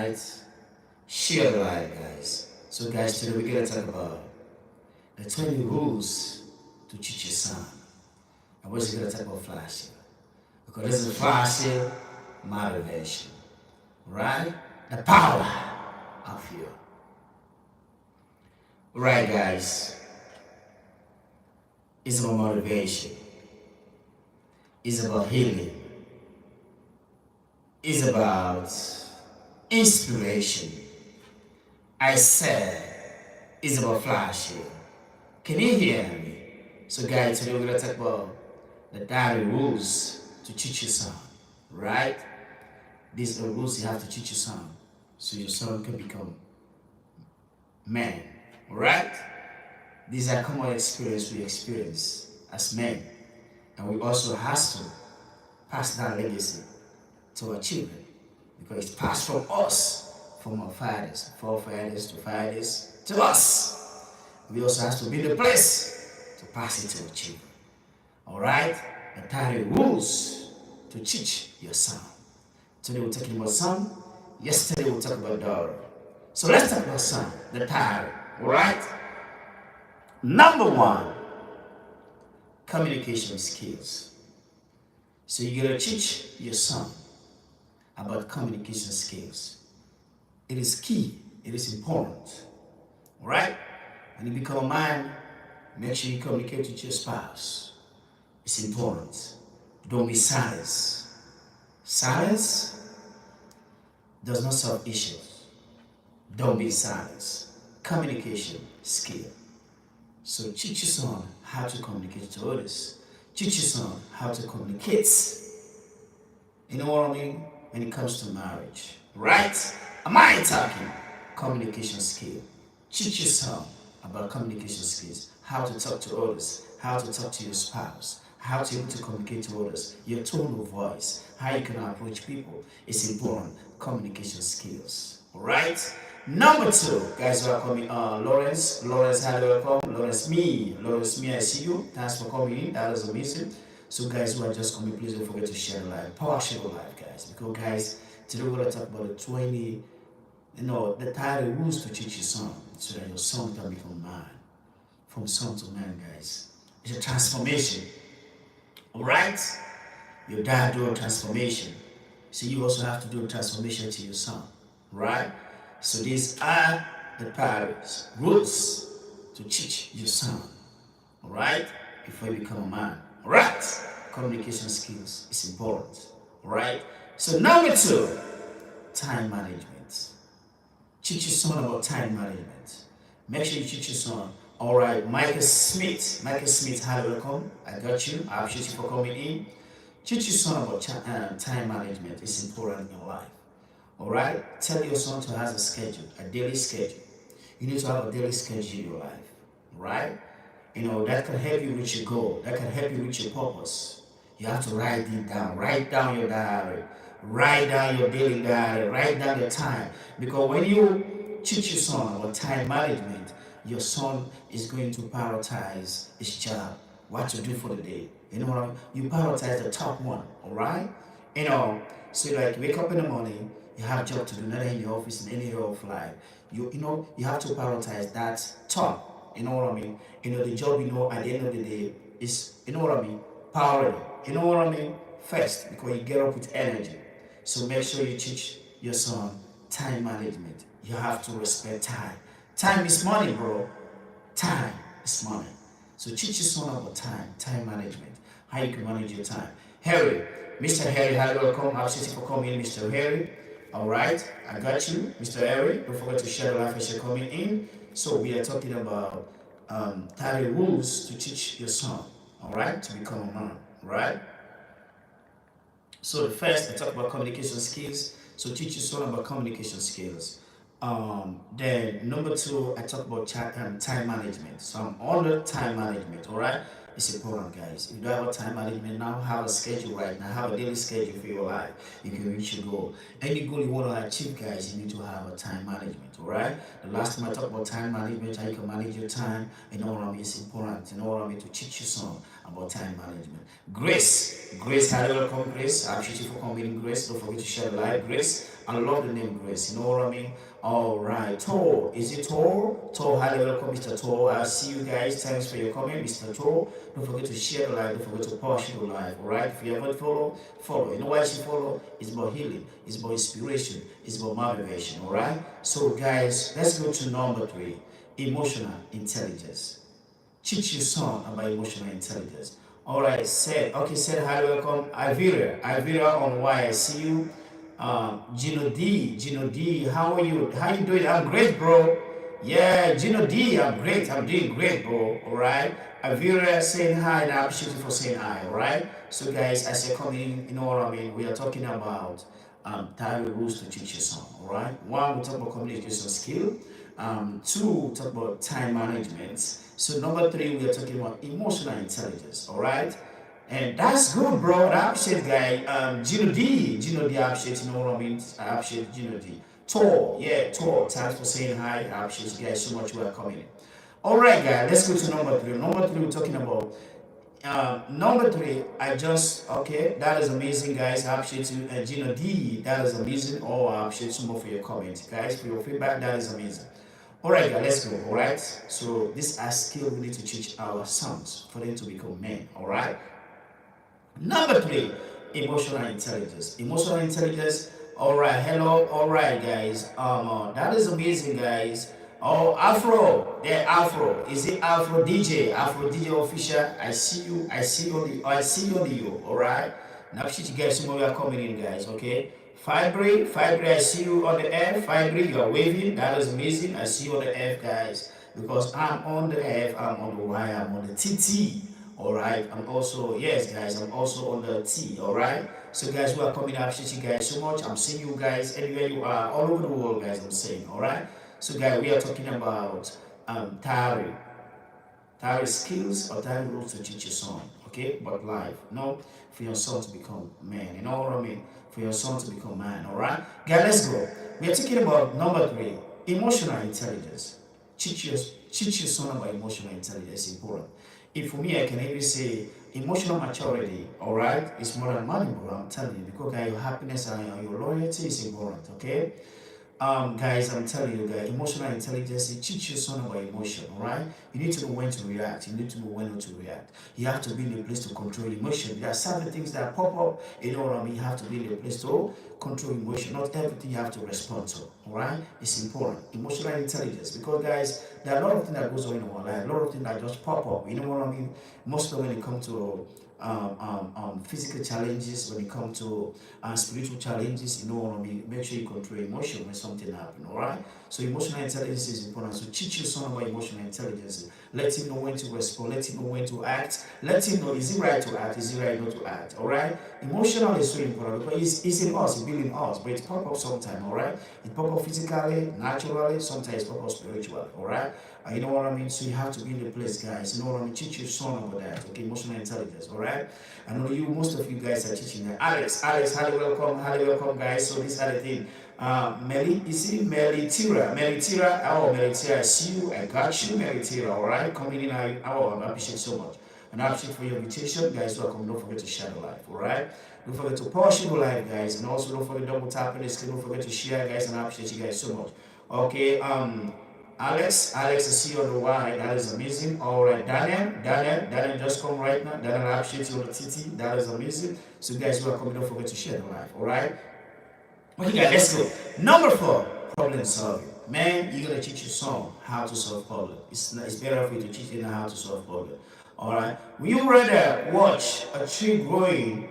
right? Share the life, guys. So, guys, today we're gonna talk about the 20 rules to teach your son. And we're gonna talk about flash here. Because this is flash here, motivation, right? The power of you. Right, guys. It's about motivation. It's about healing. It's about inspiration. I said it's about flashy. Can you hear me? So guys, today we're gonna talk about the diary rules to teach your son, right? These are the rules you have to teach your son so your son can become man, right? These are common experience we experience as men, and we also have to pass that legacy to our children because it's passed from us, from our fathers, forefathers to fathers to us. We also have to be the place to pass it to our children. All right? The title rules to teach your son. Today we're talking about son. Yesterday we talked about daughter. So let's talk about son, the title. All right? Number one, communication skills. So you gotta teach your son about communication skills. It is key, it is important, right? When you become a man, make sure you communicate with your spouse. It's important. Don't be silent. Silence does not solve issues. Don't be silent. Communication skill. So teach your son how to communicate to others. Teach your son how to communicate. You know what I mean? When it comes to marriage, right? Am I talking communication skill? Teach your son about communication skills, how to talk to others, how to talk to your spouse, how to be able to communicate to others, your tone of voice, how you can approach people. It's important. Communication skills. Alright? Number two, guys who are coming, Lawrence. Lawrence, how do you welcome? Lawrence, I see you. Thanks for coming in. That was amazing. So guys who are just coming, please don't forget to share the live. Power share the live, guys. Because guys, today we're gonna talk about the 20, the title rules to teach your son so that your son can become man. From son to man, guys. It's a transformation. Alright? Your dad do a transformation. So you also have to do a transformation to your son. Right? So these are the parents' rules to teach your son. Alright? Before you become a man. Alright? Communication skills is important. Alright? So number two, time management. Teach your son about time management. Make sure you teach your son. Alright, Michael Smith, hi, welcome. I got you. I appreciate you for coming in. Teach your son about time management. It's important in your life. Alright? Tell your son to have a schedule, a daily schedule. You need to have a daily schedule in your life. Right? That can help you reach your goal. That can help you reach your purpose. You have to write it down. Write down your diary. Write down your daily diary. Write down your time. Because when you teach your son about time management, your son is going to prioritize his job, what to do for the day. You know what I mean? You prioritize the top one, alright? So like wake up in the morning, you have job to do, not in your office, in any area of life. You have to prioritize that top. You know what I mean? The job, at the end of the day is, priority. You know what I mean? First, because you get up with energy. So make sure you teach your son time management. You have to respect time. Time is money, bro. Time is money. So teach your son about time management, how you can manage your time. Harry, Mr. Harry, hi, welcome. Appreciate you for coming in, Mr. Harry. All right, I got you, Mr. Harry. Don't forget to share the life as you're coming in. So we are talking about title rules to teach your son, all right, to become a man, right? So the first, I talk about communication skills. So teach your son about communication skills. Then number two, I talk about time management. So I'm on the time management, all right? It's important, guys. If you don't have a time management now, have a schedule right now. Have a daily schedule for your life. You can reach your goal. Any goal you want to achieve, guys, you need to have a time management, all right? The last time I talked about time management, how you can manage your time, you know what I mean? It's important. You know what I mean? To teach your son about time management. Grace, highly welcome, Grace. I appreciate you for coming, Grace. Don't forget to share the live, Grace. I love the name Grace. You know what I mean? All right, Tor. Is it Tor? Tor, highly welcome, Mr. Tor. I see you guys. Thanks for your comment, Mr. Tor. Don't forget to share the live. Don't forget to push the live. All right. If you haven't follow, follow. You know why you should follow? It's about healing. It's about inspiration. It's about motivation. All right. So, guys, let's go to number 3: emotional intelligence. Teach your son about emotional intelligence. All right, said hi, welcome, Ivira on Y. I see you. Gino D, how are you? How you doing? I'm great, bro. Yeah, Gino D, I'm great. I'm doing great, bro. All right. Ivira saying hi, and I appreciate you for saying hi. All right. So, guys, as you're coming, you know what I mean. We are talking about time rules to teach your son. All right. One, we talk about communication skill. Two, talk about time management. So number 3, we are talking about emotional intelligence. All right, and that's good, bro. I appreciate guy. Gino D, I appreciate. You know what I mean? I appreciate Gino D. Tor, yeah, Tor. Thanks for saying hi. I appreciate you guys so much. We are coming in. All right, guys. Let's go to number 3. Number 3, we're talking about number 3, that is amazing, guys. I appreciate you. Gino D, that is amazing. Oh, I appreciate you more for your comments, guys, for your feedback. That is amazing. All right, guys, let's go. All right. So, this are skill we need to teach our sons for them to become men. All right. Number 3, emotional intelligence. Emotional intelligence. All right. Hello. All right, guys. That is amazing, guys. Oh, Afro. Yeah, Afro. Is it Afro DJ? Afro DJ official. I see you. I see you on the you. All right. Now, shit, you guys, some of you are coming in, guys. Okay. Fibri, I see you on the F. Fibri, you are waving. That is amazing. I see you on the F, guys. Because I'm on the F, I'm on the Y, I'm on the TT. All right. I'm also, yes, guys, I'm also on the T. All right. So, guys, we are coming up. Appreciate you guys so much. I'm seeing you guys anywhere you are, all over the world, guys. I'm saying, all right. So, guys, we are talking about Tari skills or Tari rules to teach your son. Okay, but life, no, for your son to become man. You know what I mean? For your son to become man. All right, guys, let's go. We are talking about number 3: emotional intelligence. Teach your son about emotional intelligence is important. If for me, I can even say emotional maturity. All right, it's more than money, bro. I'm telling you, because guys, your happiness and your loyalty is important. Okay. Guys, I'm telling you, guys, emotional intelligence, it teaches your son about emotion, all right? You need to know when to react. You need to know when not to react. You have to be in a place to control emotion. There are certain things that pop up, you know what I mean? You have to be in a place to control emotion. Not everything you have to respond to, all right? It's important. Emotional intelligence, because, guys, there are a lot of things that goes on in our life, a lot of things that just pop up, you know what I mean? Most of them when it comes to physical challenges, when it comes to spiritual challenges, you know what I mean? Make sure you control emotion when something happens, all right? So emotional intelligence is important. So teach your son about emotional intelligence. Let him know when to respond. Let him know when to act. Let him know, is it right to act? Is it right not to act? All right? Emotional is so important because it's in us, it's building us, but it pop up sometimes, all right? It pop up physically, naturally, sometimes it pop up spiritually, all right? You know what I mean? So you have to be in the place, guys. You know what I mean? Teach your son about that, okay? Emotional intelligence, all right? I know most of you guys are teaching that. Alex, highly welcome, guys. So this other thing. You see Melitira, I see you, I got you, Melitira, all right? Coming in, I appreciate so much. And I appreciate for your invitation, guys. Welcome. Don't forget to share the live, all right? Don't forget to push the live, guys, and also don't forget to double tap on the screen. Don't forget to share, guys, and I appreciate you guys so much. Okay, Alex, I see you on the Y. That is amazing. All right, Daniel, just come right now. Daniel, I appreciate you on the TT. That is amazing. So, guys, who are coming, don't forget to share the live. All right. Okay, guys, let's go. Number 4, problem solving. Man, you're gonna teach your son how to solve problem. It's better for you to teach him how to solve problem. All right. Will you rather watch a tree growing,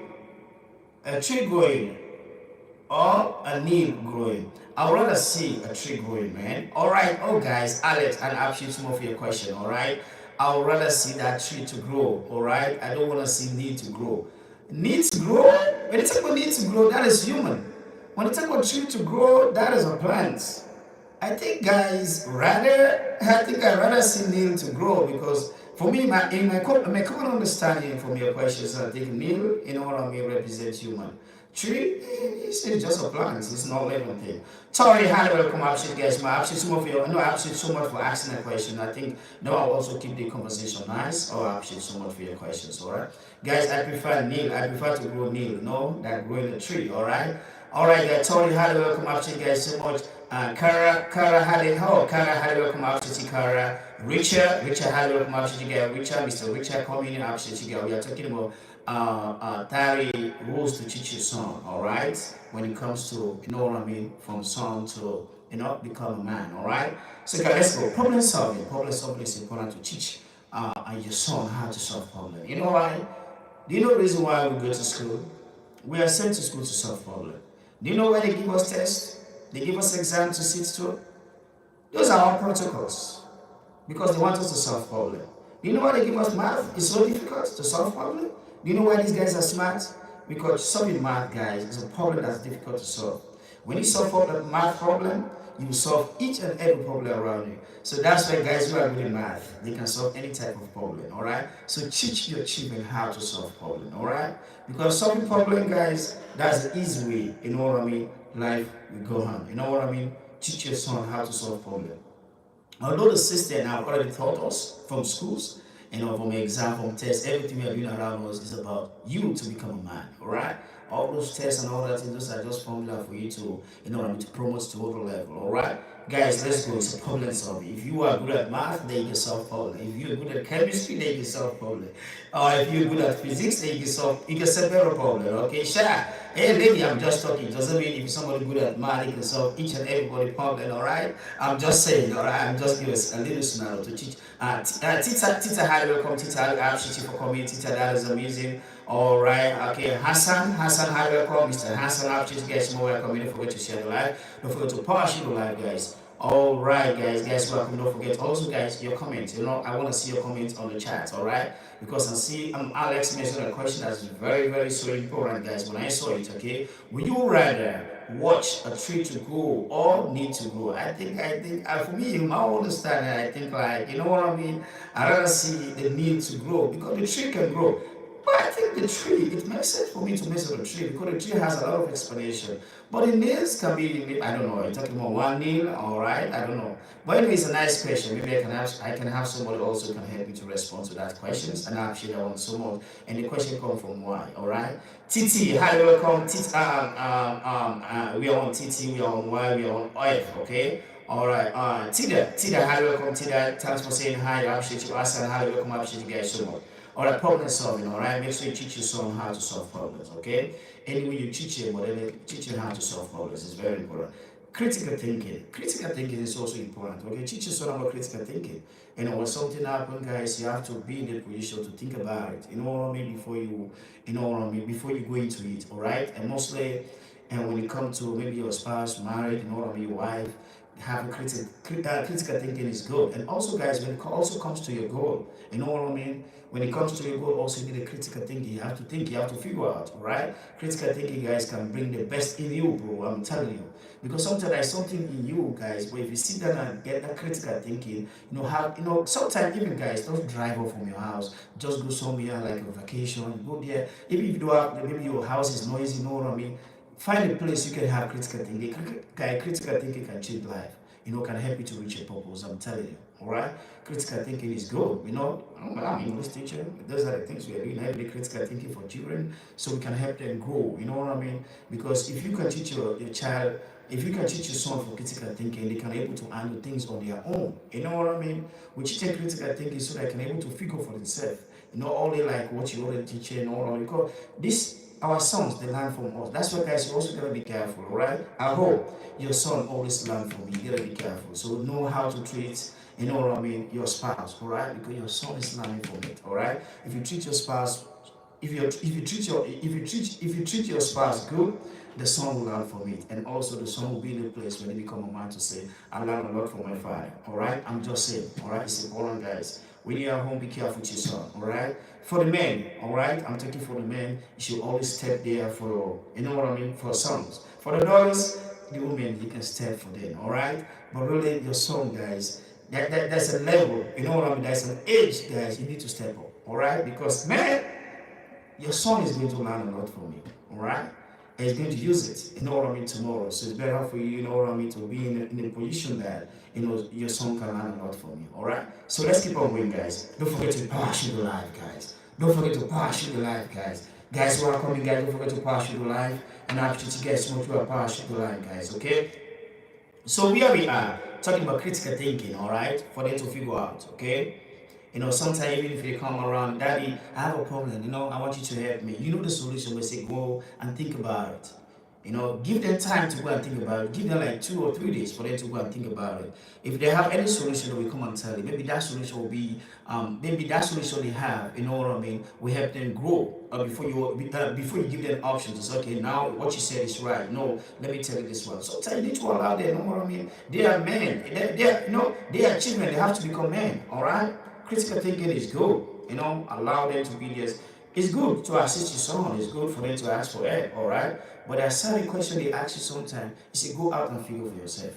or a needle growing? I would rather see a tree growing, man. All right. Oh, guys, Alex, and I appreciate more for your question. All right. I would rather see that tree to grow. All right. I don't want to see need to grow. Need to grow? When you talk about need to grow, that is human. When you talk about tree to grow, that is a plant. I think, guys, I'd rather see needle to grow, because for me, my common understanding from your questions, I think needle, you know what I mean, represents human. Tree, it's just a plant. It's not living thing. Tori, hi, welcome. I appreciate guys. I appreciate so much for your, no, I appreciate so much for asking that question. I think no, I'll also keep the conversation nice. Oh, I appreciate so much for your questions. All right, guys. I prefer Neil. I prefer to grow Neil. No, that growing a tree. All right, guys. Tori, hi, welcome. I appreciate guys so much. Kara, hi, welcome. I appreciate Kara. Richard, hi, welcome. I appreciate you guys. Mr. Richard, coming in. I appreciate you guys. We are talking about 30 rules to teach your son, all right? When it comes to, you know what I mean, from son to, become a man, all right? So guys, let's go. Problem solving. Problem solving is important to teach your son how to solve problems. You know why? Do you know the reason why we go to school? We are sent to school to solve problems. Do you know why they give us tests? They give us exams to sit through? Those are our protocols because they want us to solve problems. Do you know why they give us math? It's so difficult to solve problems. Do you know why these guys are smart? Because solving math, guys, is a problem that's difficult to solve. When you solve a math problem, you solve each and every problem around you. So that's why guys who are good in math, they can solve any type of problem, all right? So teach your children how to solve problem, all right? Because solving problem, guys, that's the easy way, you know what I mean? Life will go on, you know what I mean? Teach your son how to solve problem. Although the system have already taught us from schools, from exam, from tests, everything we are doing around us is about you to become a man, all right? All those tests and all that, those are just formula for you to, to promote to other level, all right? Guys, let's go. It's a problem solving. If you are good at math, then you can solve problem. If you're good at chemistry, then you can solve problem. Or if you're good at physics, then you can solve every problem. Okay, sure. Hey, lady, I'm just talking. Doesn't mean if somebody good at math, he can solve each and everybody problem. All right. I'm just saying. All right. I'm just giving a little scenario to teach. Tita, hi, welcome. Tita, I appreciate you for coming. Tita, that is amazing. All right. Okay, Hassan, hi, welcome. Mr. Hassan, I appreciate you guys more welcome. Don't forget to share the live. Don't forget to polish the live, guys. All right, guys, welcome. Don't forget also, guys, your comments. I want to see your comments on the chat. All right, because I see Alex mentioned a question that's very, very so important, guys. When I saw it, okay, would you rather watch a tree to grow or need to grow? I think, for me, in my understanding, I think like you know what I mean. I rather see the need to grow because the tree can grow. But I think the tree, it makes sense for me to mess with the tree because the tree has a lot of explanation. But the nails can be, I don't know, you're talking about one nail, all right? I don't know. But anyway, it's a nice question. Maybe I can have somebody also can help me to respond to that questions. And I appreciate that one so much. And the question comes from why, all right? TT, hi, welcome. We are on TT, we are on Y, we are on F, okay? All right, Tida, hi, welcome. Tida, thanks for saying hi. I appreciate you. Asan, hi, welcome. I appreciate you guys so much. All right, problem solving. All right, make sure you teach your son how to solve problems. Okay, anyway you teach him, whatever, teach him how to solve problems is very important. Critical thinking. Critical thinking is also important. Okay, teach your son about critical thinking. When something happens, guys, you have to be in the position to think about it. You know what I mean? Before before you go into it. All right, and mostly, and when it comes to maybe your spouse, married, you know what I mean, your wife, having critical thinking is good. And also, guys, when it also comes to your goal, you know what I mean? When it comes to your goal, also you need a critical thinking. You have to think, you have to figure out, right? Critical thinking, guys, can bring the best in you, bro. I'm telling you. Because sometimes there's something in you, guys, where if you sit down and get that critical thinking, sometimes even guys, don't drive off from your house. Just go somewhere like a vacation, go there. Even if you don't have, maybe your house is noisy, you know what I mean? Find a place you can have critical thinking. Critical thinking can change life. Can help you to reach your purpose. I'm telling you. All right. Critical thinking is good. I'm an English teacher. Those are the things we are doing every day. Critical thinking for children, so we can help them grow. You know what I mean? Because if you can teach your child, if you can teach your son for critical thinking, they can be able to handle things on their own. You know what I mean? We teach them critical thinking so they can be able to figure for themselves. Only like what you already teach and all. Because this our sons, they learn from us. That's why, guys, you also gotta be careful, all right? I hope your son always learn from you. You gotta be careful. So know how to treat, your spouse, all right? Because your son is learning from it, all right? If you treat your spouse, if you treat your spouse good, the son will learn from it, and also the son will be in a place when they become a man to say, I learned a lot from my father. All right, I'm just saying. All right, it's important, guys. When you're at home, be careful with your son. All right, for the men. All right, I'm talking for the men. You should always step there for for sons. For the daughters, the women, you can step for them. All right, but really your son, guys. That's a level. You know what I mean? That's an age, guys. You need to step up. All right, because man, your son is going to learn a lot from you. All right. is going to use it, you know what I mean, tomorrow. So it's better for you, you know what I mean, to be in a position that, you know, your son can learn a lot from you, all right? So let's keep on going, guys. Don't forget to passion the life, guys. Don't forget to passion the life, guys. Guys who are coming, guys, don't forget to passion the life. And I appreciate you guys so much for passion the life, guys, okay? So here we are, talking about critical thinking, all right, for them to figure out, okay? You know, sometimes even if they come around, Daddy, I have a problem, you know, I want you to help me. You know the solution, we say go and think about it. You know, give them time to go and think about it. Give them like 2 or 3 days for them to go and think about it. If they have any solution, they will come and tell you. Maybe that solution will be, maybe that solution they have, you know what I mean, will help them grow. Before you give them options, it's okay. Now what you said is right. No, let me tell you this one. So tell you to allow them. You know what I mean? They are men. They are, you know, they are children. They have to become men. All right. Critical thinking is good. You know, allow them to be this. It's good to assist your son. It's good for them to ask for help, all right? But there's certain question they ask you sometimes. You say, go out and figure for yourself.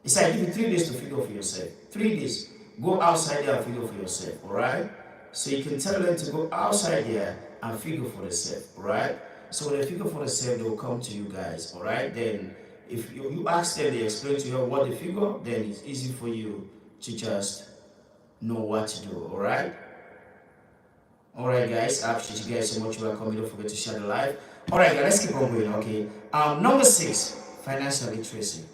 It's like give you 3 days to figure for yourself. 3 days. Go outside there and figure for yourself, all right? So you can tell them to go outside there and figure for themselves, all right? So when they figure for themselves, they will come to you guys, all right? Then if you ask them, they explain to you what they figure, then it's easy for you to just know what to do, all right? Alright guys, I appreciate you guys so much. Welcome. Don't forget to share the live. Alright guys, let's keep on going, okay? Number 6, financial literacy.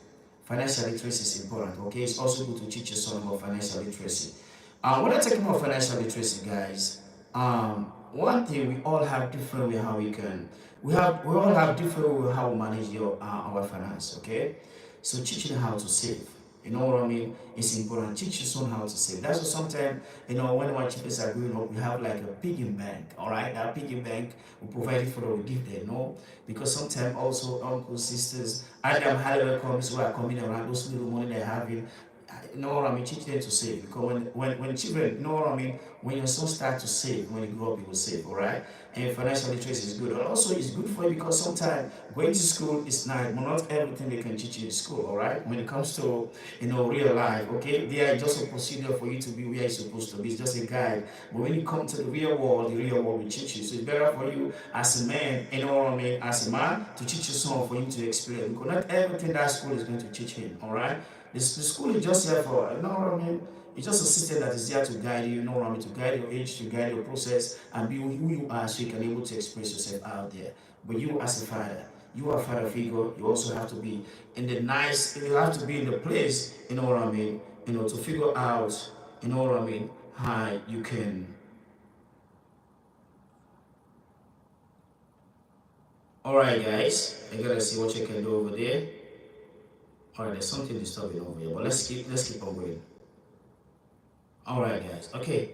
Financial literacy is important, okay? It's also good to teach your son about financial literacy. When I talk about financial literacy, guys, one thing, we all have different way how we all have different way how we manage our finance, okay? So teaching how to save. You know what I mean? It's important. Teach your son how to save. That's why sometimes, you know, when our children are growing up, we have like a piggy bank, all right? That piggy bank, we provide it for them, we give them, no? Because sometimes also uncles, sisters, and them highly welcome who are coming around, those little money they're having, you know what I mean, teach them to save. Because when children, you know what I mean, when your son start to save, when you grow up, you will save, all right? And financial literacy is good. And also, it's good for you because sometimes going to school is nice, but not everything they can teach you in school, all right? When it comes to, you know, real life, okay? They are just a procedure for you to be where you're supposed to be. It's just a guide. But when you come to the real world will teach you. So it's better for you as a man, you know what I mean, as a man, to teach your son for him to experience. Because not everything that school is going to teach him, all right? The school is just here for, you know what I mean? It's just a system that is there to guide you, you know what I mean, to guide your age, to guide your process, and be who you are so you can be able to express yourself out there. But you as a father, you are a father figure, you also have to be in the nice, you have to be in the place, you know what I mean, you know, to figure out, you know what I mean, how you can. Alright guys, I gotta see what you can do over there. Alright, there's something disturbing over here, but let's keep on going. Alright guys, okay.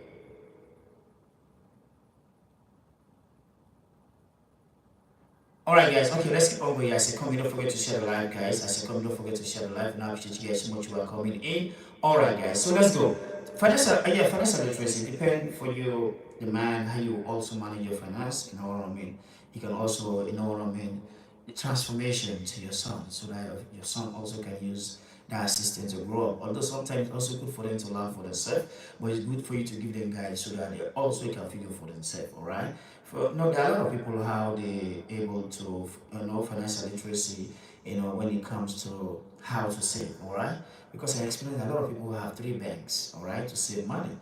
Alright guys, okay, let's keep on going. As I come, don't forget to share the live, guys. As I come, don't forget to share the live. Now I appreciate you guys so much for coming in. Alright guys, so let's go. Financial literacy depends for you, the man, how you also manage your finance, you know what I mean? You can also, you know what I mean, the transformation to your son so that your son also can use that assistance to grow up. Although sometimes it's also good for them to learn for themselves, but it's good for you to give them guidance so that they also can figure for themselves, all right? For, you know, there are a lot of people how they able to, you know, financial literacy, you know, when it comes to how to save, all right? Because I explained a lot of people have 3 banks, all right, to save money.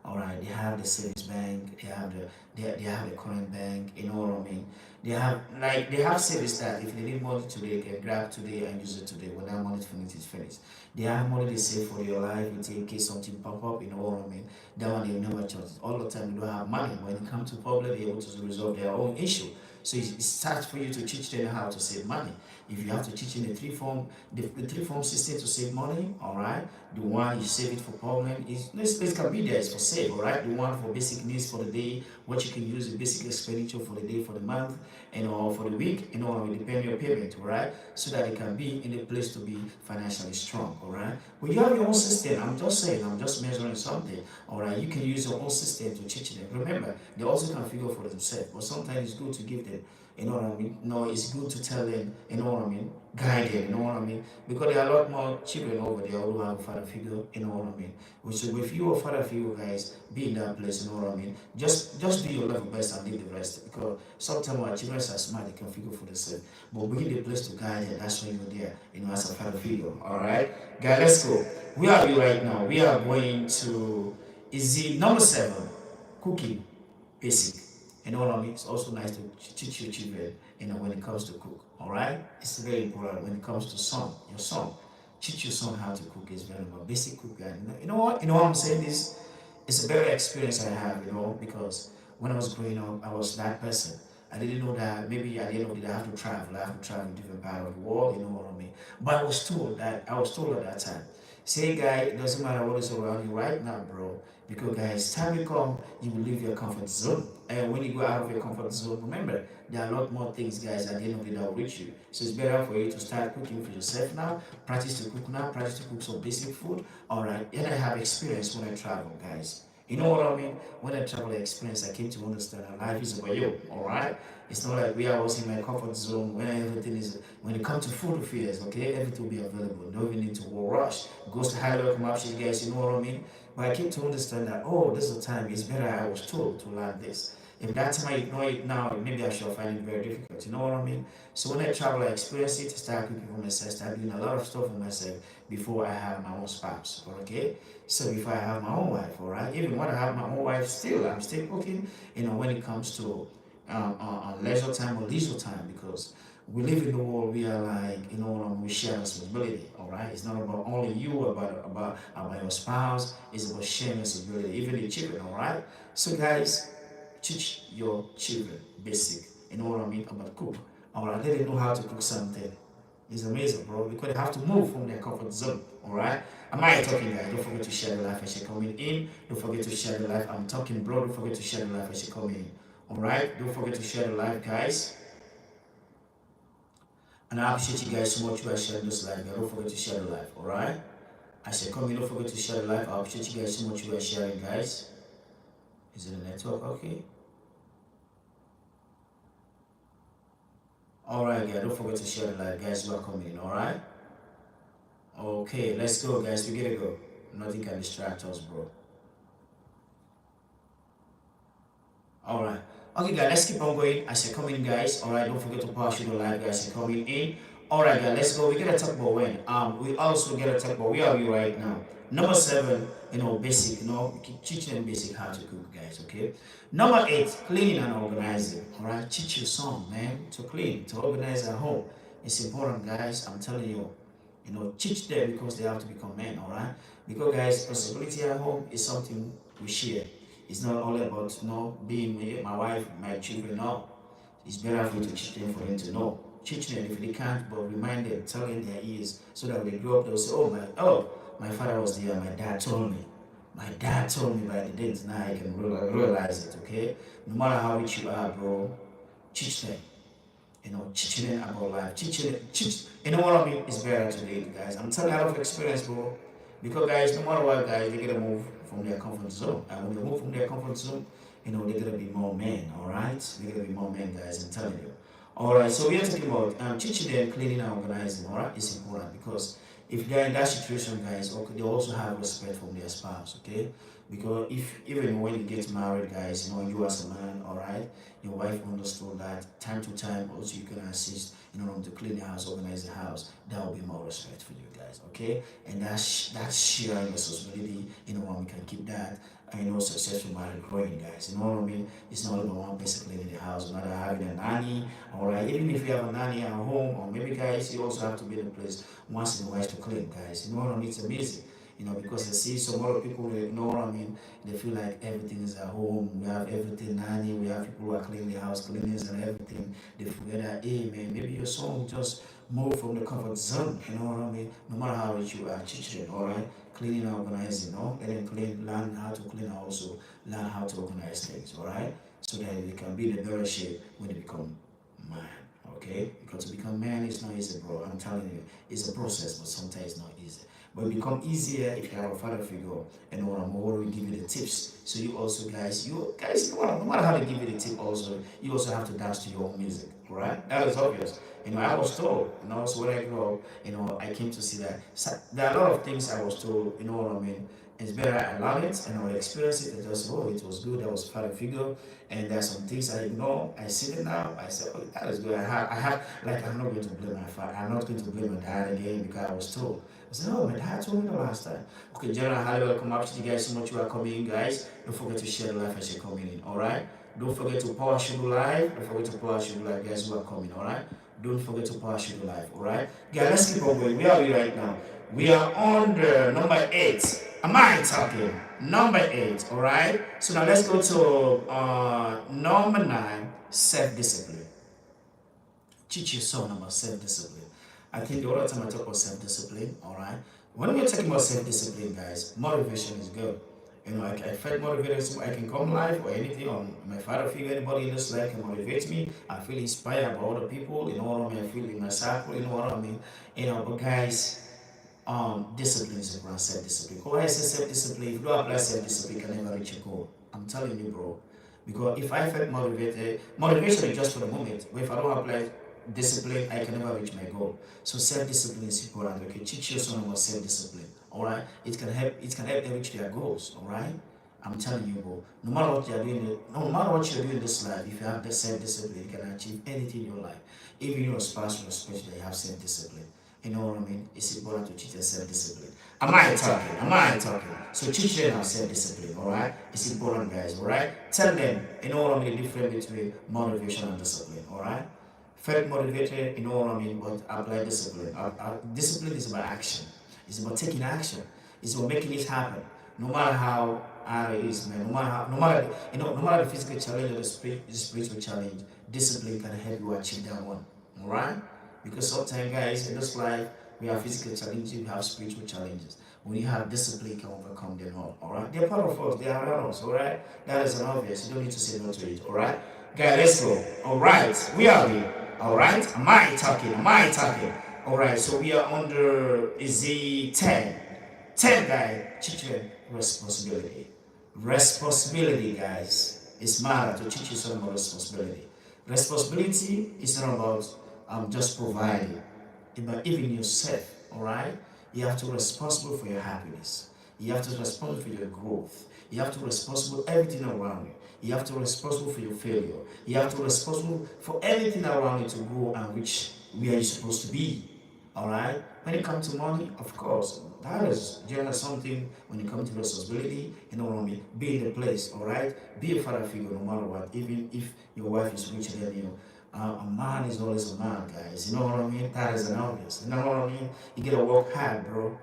All right, they have the savings bank, they have the current bank, you know what I mean? They have savings that if they need money today, they can grab today and use it today. When that money is finished, it's finished. They have money they save for your life in case something pop up, you know what I mean? That one they never charge. All the time they don't have money. When it comes to public, they're able to resolve their own issue. So it starts for you to teach them how to save money. If you have to teach in the three form system to save money, all right. The one you save it for problem is this can be there is for save, all right. The one for basic needs for the day, what you can use the basic expenditure for the day, for the month, and or for the week, you know, depend on your payment, all right, so that it can be in a place to be financially strong, all right. But you have your own system. I'm just saying, I'm just measuring something, all right. You can use your own system to teach them. Remember, they also can figure for themselves, but sometimes it's good to give them, You know what I mean? No, it's good to tell them, you know what I mean? Guide them, you know what I mean? Because there are a lot more children over there who have a father figure, you know what I mean? Which if you are a father figure, guys, be in that place, you know what I mean? Just do your level best and leave the rest. Because sometimes our children are smart, they can figure for themselves. But we need a place to guide them. That's when you're there, you know, as a father figure. Alright? Guys, let's go. Where are we right now? We are going to, is it number 7? Cooking. Basic. You know what I mean? It's also nice to teach your children, you know, when it comes to cook. All right? It's very important when it comes to your son. Teach your son how to cook is very important. Basic cook, guy. You know what? You know what I'm saying? This it's a very experience I have, you know, because when I was growing up, I was that person. I didn't know that maybe at the end of the day I have to travel. I have to travel to different part of the world, you know what I mean? But I was told at that time, say guy, it doesn't matter what is around you right now, bro. Because guys, time will come, you will leave your comfort zone. And when you go out of your comfort zone, remember, there are a lot more things, guys, at the end of the day that will reach you. So it's better for you to start cooking for yourself now, practice to cook now, practice to cook some basic food. All right, and I have experience when I travel, guys. You know what I mean? When I travel experience, I came to understand that life is about you, all right? It's not like we are always in my comfort zone when everything is, when it comes to food affairs, okay? Everything will be available. No even need to rush. Goes to high level commercial, guys, you know what I mean? But I came to understand that, oh, this is the time, it's better I was told to learn this. If that time I ignore it now, maybe I shall find it very difficult. You know what I mean? So when I travel, I experience it, start cooking for myself, start doing a lot of stuff for myself before I have my own spouse. Okay? So before I have my own wife, all right? Even when I have my own wife, I'm still cooking, you know, when it comes to leisure time or leisure time, because we live in the world, we are like, you know, we share responsibility, all right? It's not about only you, about your spouse, it's about sharing responsibility, even the children, all right? So guys, teach your children basic, you know what I mean, about cook. All right, let them know how to cook something. It's amazing, bro, because they have to move from their comfort zone. All right. Am I talking, guys? Don't forget to share the life as you're coming in. Don't forget to share the life. I'm talking, bro. Don't forget to share the life as you're coming in. All right. Don't forget to share the life, guys. And I appreciate you guys so much for sharing this live, guys. Don't forget to share the life. All right. As you're coming, don't forget to share the life. I appreciate you guys so much for sharing, guys. Is it a network? Okay. Alright, guys, don't forget to share the live, guys. Welcome in, alright? Okay, let's go, guys. We gotta go. Nothing can distract us, bro. Alright. Okay, guys, let's keep on going as you're coming, guys. Alright, don't forget to pause the live, guys. You're coming in. Alright, guys, let's go. We gotta talk about when. We also gotta talk about where are we right now. Number 7, you know, basic, you know, teach them basic how to cook, guys, okay? Number 8, cleaning and organizing. Alright, teach your son, man, to clean, to organize at home. It's important, guys. I'm telling you, you know, teach them because they have to become men, alright? Because, guys, responsibility at home is something we share. It's not all about, you know, being me, my wife, my children. No, it's better for you to teach them, for them to know. Teach them if they can't, but remind them, tell them their ears, so that when they grow up, they'll say, my father was there, my dad told me. My dad told me by the date, now I can realize it, okay? No matter how rich you are, bro, teach them. You know, teaching them about life. You know what I mean? It's better today, guys. I'm telling you out of experience, bro. Because, guys, no matter what, guys, they're gonna move from their comfort zone. And when they move from their comfort zone, you know, they're gonna be more men, alright? They're gonna be more men, guys, I'm telling you. Alright, so we are talking about teaching them cleaning and organizing, alright? It's important because if they're in that situation, guys, okay, they also have respect from their spouse, okay? Because if even when you get married, guys, you know, you as a man, alright, your wife understood that time to time also you can assist, you know, to clean the house, organize the house. That will be more respect for you guys, okay? And that's sharing responsibility, you know, when we can keep that, you know, successful marriage growing, guys. You know what I mean? It's not about one person cleaning the house, not having a nanny, alright? Even if you have a nanny at home, or maybe, guys, you also have to be in a place once in a while to clean, guys. You know what I mean? It's amazing. You know, because I see some other people, you know what I mean? They feel like everything is at home. We have everything nanny. We have people who are cleaning the house, cleaners and everything. They forget that, hey, man, maybe your son will just move from the comfort zone. You know what I mean? No matter how rich you are, teach them, all right? Cleaning and organizing, no? Let them clean, learn how to clean, and also learn how to organize things, all right? So that they can be in a better shape when they become man, okay? Because to become man is not easy, bro. I'm telling you, it's a process, but sometimes it's not easy. But it become easier if you have a father figure and what I'm will give you the tips. So you also guys, no matter how they give you the tip also, you also have to dance to your own music, right? That is obvious. I was told, so when I grew up, I came to see that. So there are a lot of things I was told, you know what I mean? It's better I learn it and I will experience it and just, oh, it was good, that was father figure. And there are some things I ignore. I see it now. I say, oh, that is good. Like, I'm not going to blame my father. I'm not going to blame my dad again because I was told. I said, oh, my dad told me the last time. Okay, General, hi, welcome. I appreciate you guys so much you are coming in, guys. Don't forget to share the live as you're coming in, all right? Don't forget to power Shudu live. Don't forget to power Shudu live, guys who are coming, all right? Don't forget to power Shudu live, all right? Guys, let's keep on going. Where are we right now? We are on the number 8. Am I talking? Number 8, all right? So now let's go to number 9, self-discipline. Teach your son about self-discipline. I think the other time I talk about self-discipline, all right? When we're talking about self-discipline, guys, motivation is good. I felt motivated, so I can come live or anything on my father figure, anybody in this life can motivate me. I feel inspired by other people, you know what I mean? I feel in my circle, you know what I mean? But guys, discipline is around self-discipline. Why I say self-discipline? If you don't apply self-discipline, you can never reach your goal. I'm telling you, bro. Because if I felt motivated, motivation is just for the moment. But if I don't apply discipline, I can never reach my goal. So self-discipline is important. Okay, teach your son about self-discipline. All right, it can help them reach their goals. All right, I'm telling you, bro. No matter what you're doing, no matter what you're doing in this life, if you have the self-discipline, you can achieve anything in your life. Even your spouse will respect that you have self-discipline. You know what I mean? It's important to teach them self-discipline. Am I talking? Am I talking? So teach them how self-discipline, all right? It's important, guys, all right? Tell them, you know what I mean, the difference between motivation and discipline, all right? Felt motivated, you know what I mean, but apply discipline. Discipline is about action. It's about taking action. It's about making it happen. No matter how hard it is, man. No matter the physical challenge or the spiritual challenge, discipline can help you achieve that one, all right? Because sometimes, guys, in this life, we have physical challenges, we have spiritual challenges. When you have discipline, you can overcome them all right? They're part of us, they are around us, all right? That is an obvious. You don't need to say no to it, all right? Guys, let's go. All right, we are here. All right, am I talking? Am I talking? All right, so we are under Z 10. 10, guys, children, responsibility. Responsibility, guys. It's matter to teach you some about responsibility. Responsibility is not about just providing, but even yourself, all right? You have to be responsible for your happiness. You have to be responsible for your growth. You have to be responsible for everything around you. You have to be responsible for your failure. You have to be responsible for everything around you to grow and reach where you're supposed to be. All right? When it comes to money, of course, that is just something when it comes to responsibility, you know what I mean? Be in a place, all right? Be a father figure no matter what, even if your wife is richer than you. A man is always a man, guys. You know what I mean? That is an obvious. You know what I mean? You gotta work hard, bro.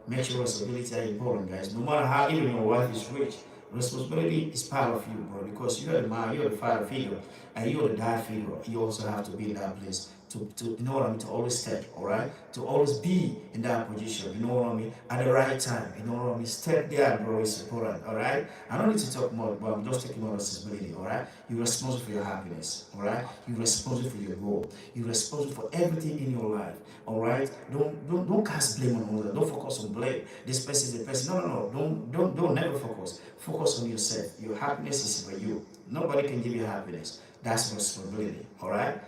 Make sure responsibility are important, guys. No matter how even your wife is rich, responsibility is part of you, bro. Because you're the man, you're the father figure, and you're the dad figure. You also have to be in that place to you know what I mean, to always step, all right? To always be in that position, you know what I mean, at the right time, you know what I mean? Step there, bro, is important, all right? I don't need to talk more, but I'm just taking more responsibility, all right? You're responsible for your happiness, all right? You're responsible for your goal. You're responsible for everything in your life, all right? Don't cast blame on others. Don't focus on blame. This person is the person. No. Don't never focus. Focus on yourself. Your happiness is for you. Nobody can give you happiness. That's responsibility, all right?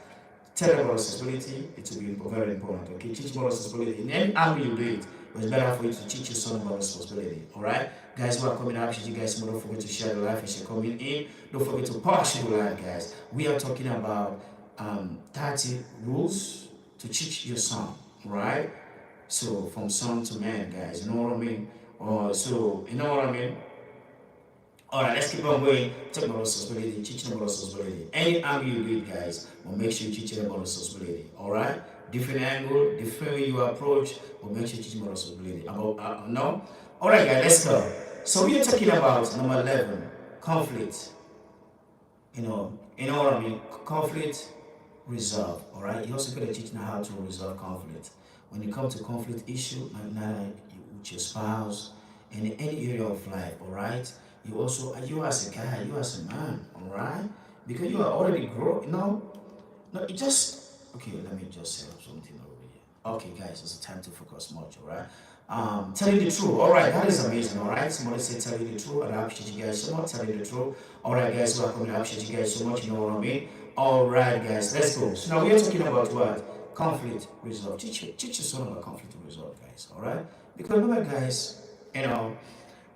Tell about responsibility, it will be very important. Okay, teach about responsibility. In any angle you do it, but it's better for you to teach your son about responsibility. Alright? Guys who are coming up, you guys don't forget to share the life as you're coming in. Don't forget to polish the life, guys. We are talking about 30 rules to teach your son, right? So from son to man, guys, you know what I mean? You know what I mean? Alright, let's keep on going. Talk about responsibility, teaching about responsibility. Any angle you do it, guys, but make sure you teach about responsibility. Alright? Different angle, different way you approach, but make sure you teach about responsibility. No? Alright, guys, let's go. So we are talking about number 11, conflict. You know what I mean? Conflict resolve. Alright? You also gotta teach now how to resolve conflict. When it comes to conflict issue, with your spouse, in any area of life, alright? You as a guy, you as a man, alright? Because you are already grown, no, it just, okay, let me just set up something over here. Okay, guys, it's time to focus much, all right? Telling the truth, all right, that is amazing, all right? Somebody said telling the truth, and I appreciate you guys so much. Telling the truth, all right, guys, welcome. I appreciate you guys so much. You know what I mean? All right, guys, let's go. So now we are talking about what conflict resolve. Teach your son about conflict resolve, guys, all right? Because remember, guys, you know,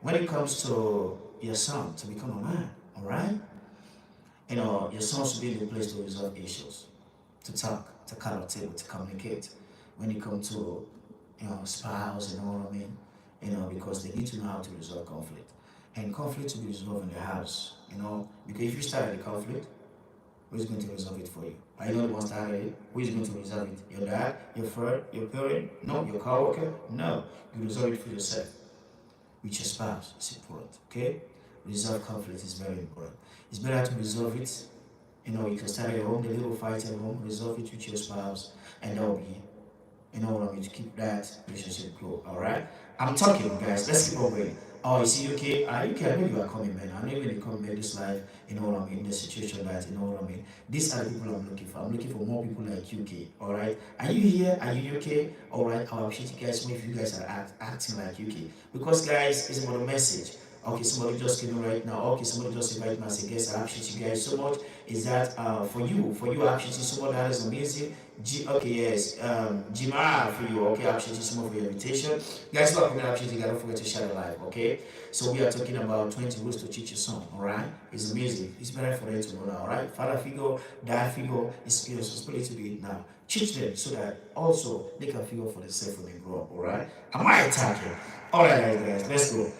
when it comes to your son to become a man, all right? Your son should be in the place to resolve issues, to talk, to cut out table, to communicate. When it comes to spouse, you know what I mean? Because they need to know how to resolve conflict. And conflict to be resolved in the house, because if you start the conflict, who is going to resolve it for you? Are you not the one started it? Who is going to resolve it? Your dad, your friend, your parent? No, your coworker? No. You resolve it for yourself. With your spouse, it's important, okay? Resolve conflict is very important. It's better to resolve it. You can start at home, the little fight at home, resolve it with your spouse, and that will be, what I mean, to keep that relationship grow, all right? I'm talking, guys. Let's keep on going. Oh, is he okay? Are you okay? I know you are coming, man. I know when you come, man, this life, what I mean, the situation that, what I mean. These are the people I'm looking for. I'm looking for more people like you, okay? All right? Are you here? Are you okay? All right? I'll appreciate you guys if you guys are acting like you, okay? Because, guys, it's about a message. Okay, somebody just came in right now. Okay, somebody just invited me as a guest. I appreciate you guys so much. Is that for you? For you, I appreciate you so much. That is amazing. Okay, yes. Jima for you. Okay, I appreciate you so much for your invitation. Guys, welcome. I appreciate you guys. Don't forget to share the live. Okay, so we are talking about 20 rules to teach your son. All right, it's amazing. It's better for them to know now. All right, father figure, dad figure, it's responsibility to be it now. Teach them so that also they can figure for themselves when they grow up. All right, am I attacking? All right, guys, let's go.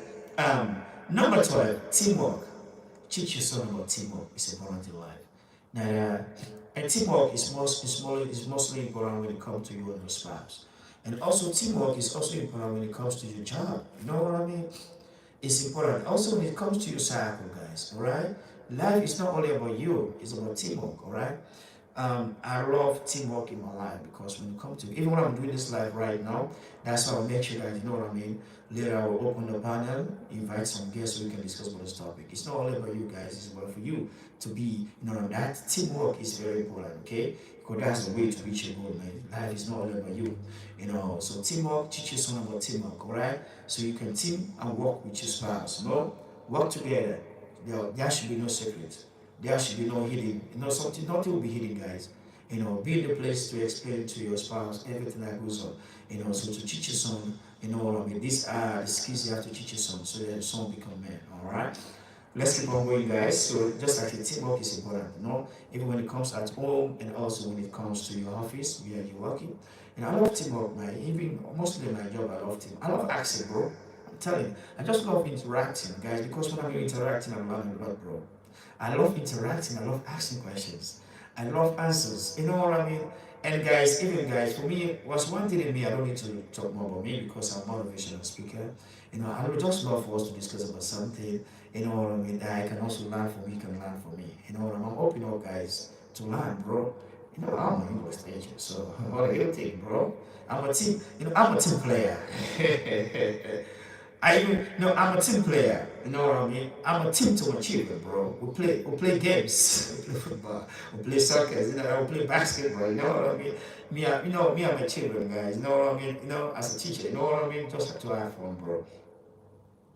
Number 12, teamwork. Teach your son about teamwork. It's important in life. Now, and teamwork is mostly important when it comes to you and your spouse. And also, teamwork is also important when it comes to your job. You know what I mean? It's important. Also, when it comes to your cycle, guys, all right? Life is not only about you, it's about teamwork, all right? I love teamwork in my life because when it comes to, even when I'm doing this live right now, that's how I make sure that, you know what I mean? Later I will open the panel, invite some guests so we can discuss about this topic. It's not only about you guys, it's about for you to be, that teamwork is very important, okay? Because that's the way to reach your goal, man. Life is not only about you, So teamwork, teach your son about teamwork, all right? So you can team and work with your spouse, Work together. There should be no secret. There should be no hidden. Nothing will be hidden, guys. Be in the place to explain to your spouse everything that goes on. So to teach your son, what I mean. These are the skills you have to teach your son so that your son become man. All right. Let's keep on going, guys. So just like teamwork is important, even when it comes at home and also when it comes to your office where you're working. And I love teamwork, man. Even mostly in my job, I love team. I love accent, bro. I'm telling you, I just love interacting, guys. Because when I'm interacting, I'm learning a lot, bro. I love interacting. I love asking questions. I love answers. You know what I mean? And guys, even guys, for me, what's one thing in me, I don't need to talk more about me because I'm a motivational speaker. I would just love for us to discuss about something, you know what I mean, that I can also learn from you, can learn from me. You know what I mean? I'm open guys, to learn, bro. I'm an English teacher, so what do you think, bro? I'm a team player. I'm a team player. You know what I mean? I'm a team to achieve it, bro. We play games. We play football. We play soccer. We play basketball. You know what I mean? Me and my children, guys. You know what I mean? As a teacher, you know what I mean? Just have to have fun, bro.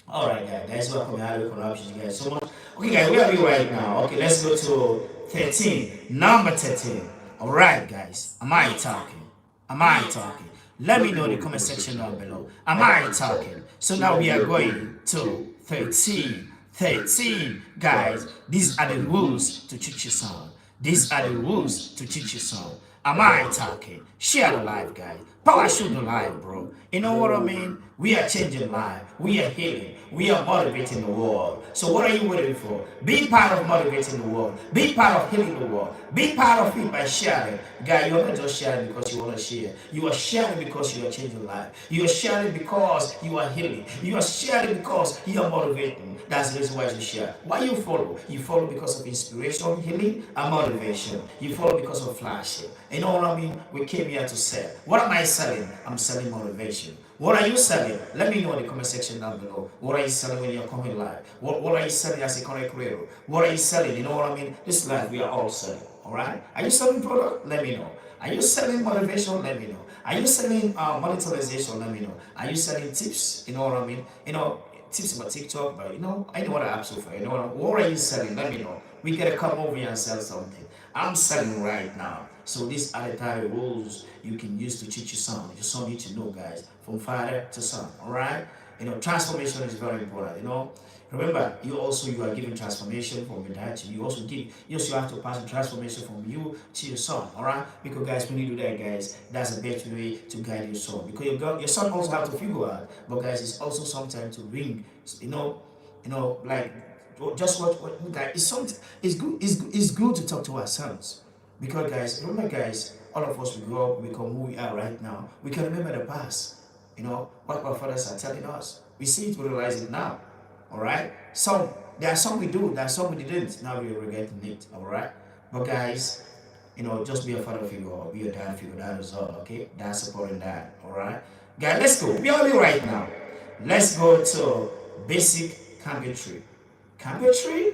All right, guys. That's what I'm having for you guys so much. Okay, guys, where are we right now? Okay, let's go to 13. Number 13. All right, guys. Am I talking? Am I talking? Let me know in the comment section down below. Am I talking? So now we are going to 13. 13. Guys, these are the rules to teach your son. These are the rules to teach your son. Am I talking? Share the live, guys. Power shoot the live, bro. You know what I mean? We are changing life. We are healing. We are motivating the world. So what are you waiting for? Be part of motivating the world. Be part of healing the world. Be part of it by sharing. Guy, you're not just sharing because you want to share. You are sharing because you are changing life. You are sharing because you are healing. You are sharing because you are motivating. That's the reason why you share. Why you follow? You follow because of inspiration, healing, and motivation. You follow because of flashing. You know what I mean? We came here to sell. What am I selling? I'm selling motivation. What are you selling? Let me know in the comment section down below. What are you selling when you're coming live? What are you selling as a content creator? What are you selling? You know what I mean? This life we are all selling. All right? Are you selling product? Let me know. Are you selling motivation? Let me know. Are you selling monetization? Let me know. Are you selling tips? You know what I mean? Tips about TikTok, but I know what apps for. What are you selling? Let me know. We gotta come over here and sell something. I'm selling right now. So these are the type of rules you can use to teach your son. Your son need to know, guys, from father to son. All right. Transformation is very important. Remember, you are giving transformation from your dad to you. You also have to pass the transformation from you to your son. All right. Because guys, when you do that, guys, that's the best way to guide your son. Because your son also have to figure out. But guys, it's also sometimes to bring. Like just what guys. It's something. It's good to talk to our sons. Because guys, remember guys, all of us we grow up, we become who we are right now. We can remember the past. What our fathers are telling us. We see it, we realize it now. Alright? There are some we do, there are some we didn't. Now we're regretting it. Alright? But guys, just be a father figure or be a dad figure. That is all, okay? That's supporting that. Alright? Guys, let's go. We are only right now. Let's go to basic carpentry. Carpentry?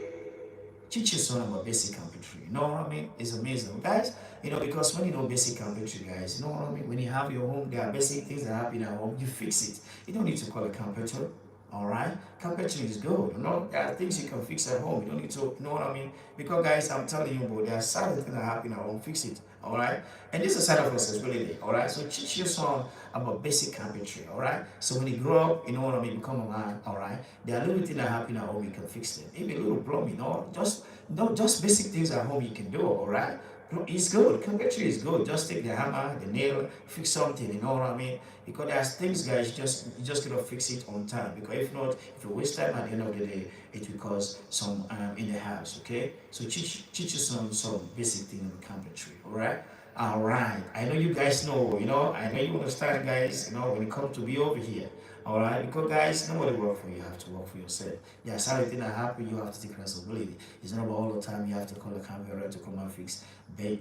Teach your son about basic carpentry. You know what I mean? It's amazing, guys. Because when you know basic carpentry, guys, you know what I mean? When you have your home, there are basic things that happen at home. You fix it. You don't need to call a carpenter. All right, carpentry is good. There are things you can fix at home. You don't need to, you know what I mean? Because guys, I'm telling you, bro, there are certain things that happen at home. Fix it. All right, and this is a side of responsibility. All right, so teach your son about basic carpentry. All right, so when you grow up, you know what I mean, become a man. All right, there are little things that happen at home. You can fix them. Maybe a little plumbing, just basic things at home you can do. All right. It's good. Carpentry is good. Just take the hammer, the nail, fix something. You know what I mean? Because there's things, guys, you just gotta fix it on time. Because if not, if you waste time at the end of the day, it will cause some in the house. Okay? So teach you some basic thing in carpentry. All right. I know you guys know. I know you understand, guys. When it comes to be over here. All right, because guys, nobody work for you. You have to work for yourself. There are certain things that happen. You have to take responsibility. It's not about all the time you have to call the camera to come and fix. But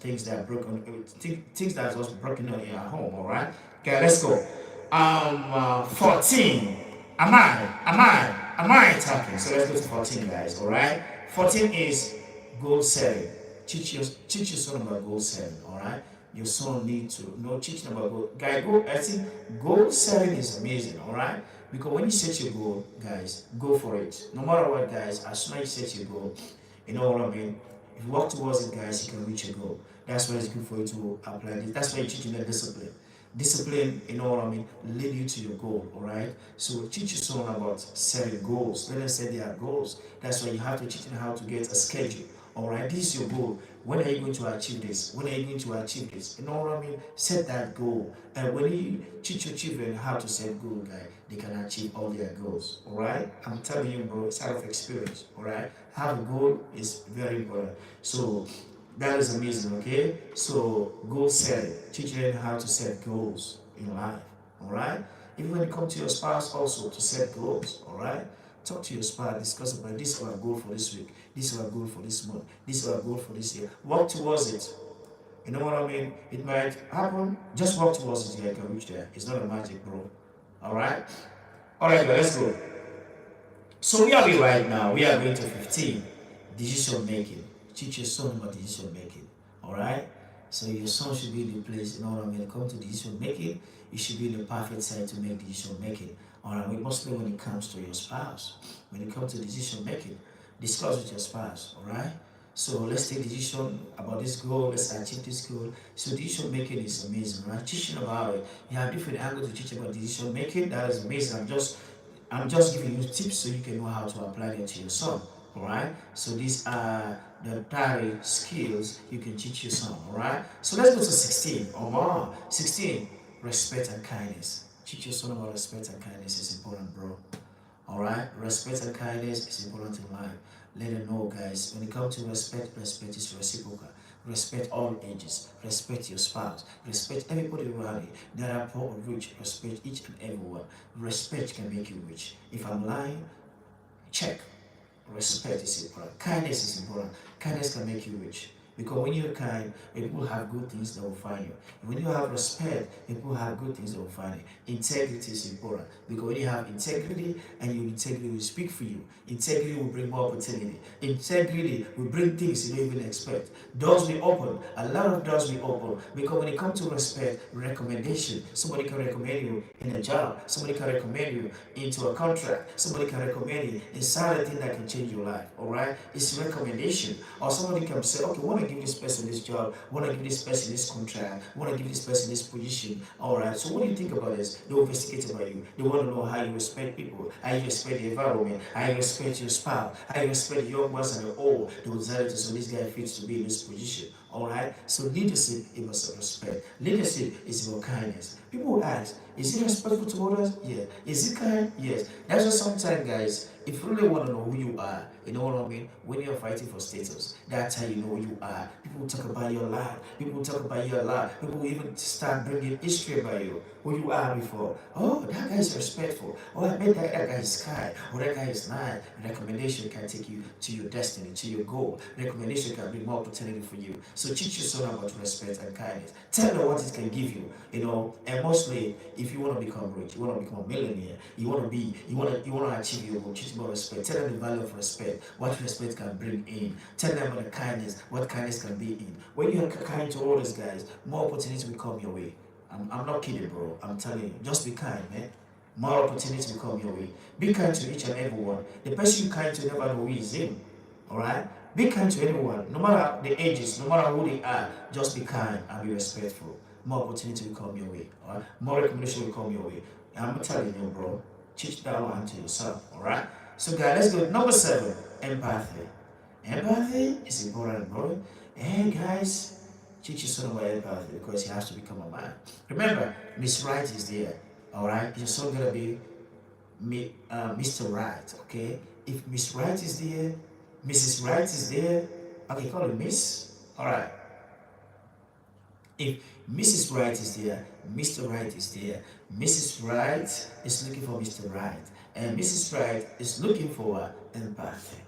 things that are broken, things that are just broken in your home. All right. Okay, let's go. 14. Am I talking? So let's go to 14, guys. All right. 14 is goal setting. Teach your son about goal setting. All right. Your son needs to know teaching about goal. Guys, I think goal setting is amazing, all right? Because when you set your goal, guys, go for it. No matter what, guys, as soon as you set your goal, you know what I mean? If you work towards it, guys, you can reach your goal. That's why it's good for you to apply this. That's why you're teaching the discipline. Discipline, you know what I mean, lead you to your goal, all right? So teach your son about setting goals. Let them set their goals. That's why you have to teach them how to get a schedule. All right, this is your goal. When are you going to achieve this? When are you going to achieve this? You know what I mean? Set that goal. And when you teach your children how to set goal, guys, they can achieve all their goals. All right? I'm telling you, bro, it's out of experience. All right? Have a goal is very important. So that is amazing, okay? So goal setting. Teach them how to set goals in life. All right? Even when it comes to your spouse also to set goals. All right? Talk to your spouse, discuss about this is our goal for this week, this is our goal for this month, this is our goal for this year. Work towards it. You know what I mean? It might happen, just work towards it, you can reach there. It's not a magic, bro. Alright? Alright, let's go. So we are right now, we are going to 15. Decision making. Teach your son about decision making. Alright? So your son should be in the place, you know what I mean? When it comes to decision making, you should be in the perfect side to make decision making. Alright, mostly when it comes to your spouse. When it comes to decision making, discuss with your spouse, alright? So let's take decision about this goal, let's achieve this goal. So decision making is amazing, right? Teaching about it. You have different angles to teach about decision making. That is amazing. I'm just giving you tips so you can know how to apply them to your son. Alright? So these are the primary skills you can teach your son, alright? So let's go to 16. 16. Respect and kindness. Teach your son about respect and kindness is important, bro. Alright? Respect and kindness is important in life. Let them know, guys. When it comes to respect is reciprocal. Respect all ages. Respect your spouse. Respect everybody around you. That are poor or rich. Respect each and everyone. Respect can make you rich. If I'm lying, check. Respect is important. Kindness is important. Kindness can make you rich. Because when you're kind, people have good things that will find you. When you have respect, people have good things that will find you. Integrity is important. Because when you have integrity and your integrity will speak for you, integrity will bring more opportunity. Integrity will bring things you don't even expect. Doors will open. A lot of doors will open. Because when it comes to respect, recommendation, somebody can recommend you in a job. Somebody can recommend you into a contract. Somebody can recommend you inside a thing that can change your life. All right? It's recommendation. Or somebody can say, okay, I want to give this person this job. I want to give this person this contract. I want to give this person this position. All right? So what do you think about this? They investigate about you. They want to know how you respect people, how you respect the environment, how you respect your spouse, how you respect the young ones and the old. They will tell you, so this guy fits to be in this position. All right? So leadership is about respect. Leadership is about kindness. People will ask, is he respectful to others? Yeah. Is he kind? Yes. That's why sometimes, guys, if you really want to know who you are, you know what I mean? When you're fighting for status, that's how you know who you are. People will talk about your life. People will talk about your life. People will even start bringing history about you, who you are before. Oh, that guy is respectful. Oh, I bet that guy is kind. Oh, that guy is nice. Recommendation can take you to your destiny, to your goal. Recommendation can bring more opportunity for you. So teach your son about respect and kindness. Tell them what it can give you. You know, and mostly, if you want to become rich, you want to become a millionaire, you want to achieve your goal, teach them about respect. Tell them the value of respect, what respect can bring in. Tell them about the kindness, what kindness can be in. When you are kind to others, guys, more opportunities will come your way. I'm not kidding, bro. I'm telling you, just be kind, man. More opportunities will come your way. Be kind to each and everyone. The person you kind to never know who is him. Alright? Be kind to anyone, no matter the ages, no matter who they are. Just be kind and be respectful. More opportunity will come your way. Alright? More recommendation will come your way. I'm telling you, bro. Teach that one to yourself. Alright? So, guys, let's go. Number 7, empathy. Empathy is important, bro. And guys, teach your son about empathy because he has to become a man. Remember, Miss Right is there. Alright? Your son gonna be Mr. Right, okay? If Miss Right is there, Mrs. Right is there, okay, call it Miss. Alright. If Mrs. Right is there, Mr. Right is there. Mrs. Right is looking for Mr. Right, and Mrs. Right is looking for empathy.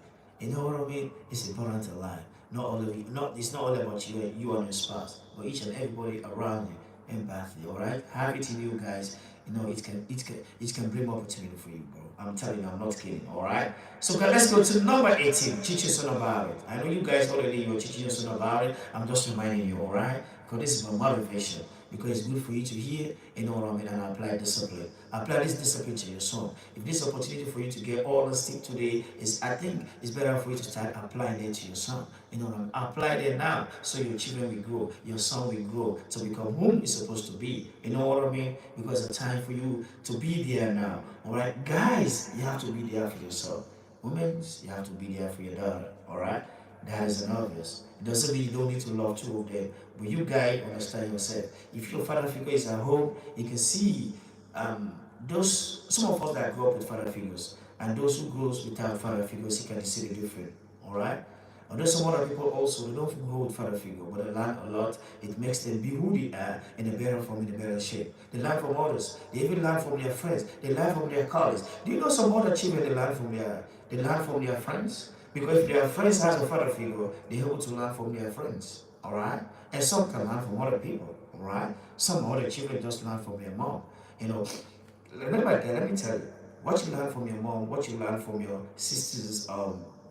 You know what I mean? It's important to life. Not all of you. It's not all about you and your spouse, but each and everybody around you. Empathy. All right. Have it in you, guys. You know it can bring opportunity for you, bro. I'm telling you, I'm not kidding. All right. So guys, let's go to number 18. Teach your son about it. I know you guys already you're teaching your son about it. I'm just reminding you. All right. Because this is my motivation. Because it's good for you to hear, you know what I mean, and apply discipline. Apply this discipline to your son. If this opportunity for you to get all the stick today is, I think it's better for you to start applying it to your son. You know what I mean? Apply it now so your children will grow, your son will grow to become whom he's supposed to be. You know what I mean? Because it's time for you to be there now. Alright? Guys, you have to be there for yourself. Women, you have to be there for your daughter. Alright? That is an obvious. It doesn't mean you don't need to love two of them, but you guys understand yourself. If your father figure is at home, you can see those some of us that grow up with father figures and those who grows without father figures, you can see the difference. All right. Although some other people also they don't grow with father figure, but they learn a lot. It makes them be who they are in a better form, in a better shape. They learn from others. They even learn from their friends. They learn from their colleagues. Do you know some other children they learn from their friends? Because if their friends has a father figure, they're able to learn from their friends. Alright? And some can learn from other people. Alright? Some other children just learn from their mom. You know, remember that, let me tell you, what you learn from your mom, what you learn from your sisters,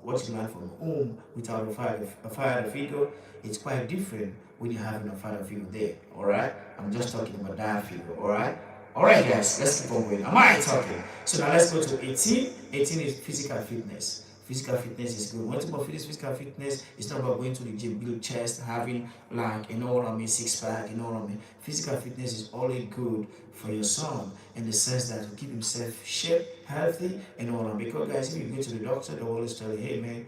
what you learn from home without a father figure, it's quite different when you're having a father figure there. Alright? I'm just talking about that figure. Alright? Alright guys, let's keep on going. Am I talking? So now let's go to 18. 18 is physical fitness. Physical fitness is good. When you talk about physical fitness, it's not about going to the gym, build chest, having like, you know what I mean, six pack, you know what I mean. Physical fitness is only good for your son in the sense that to keep himself shape, healthy, you know what I mean. Because guys, if you go to the doctor, they always tell you, hey man,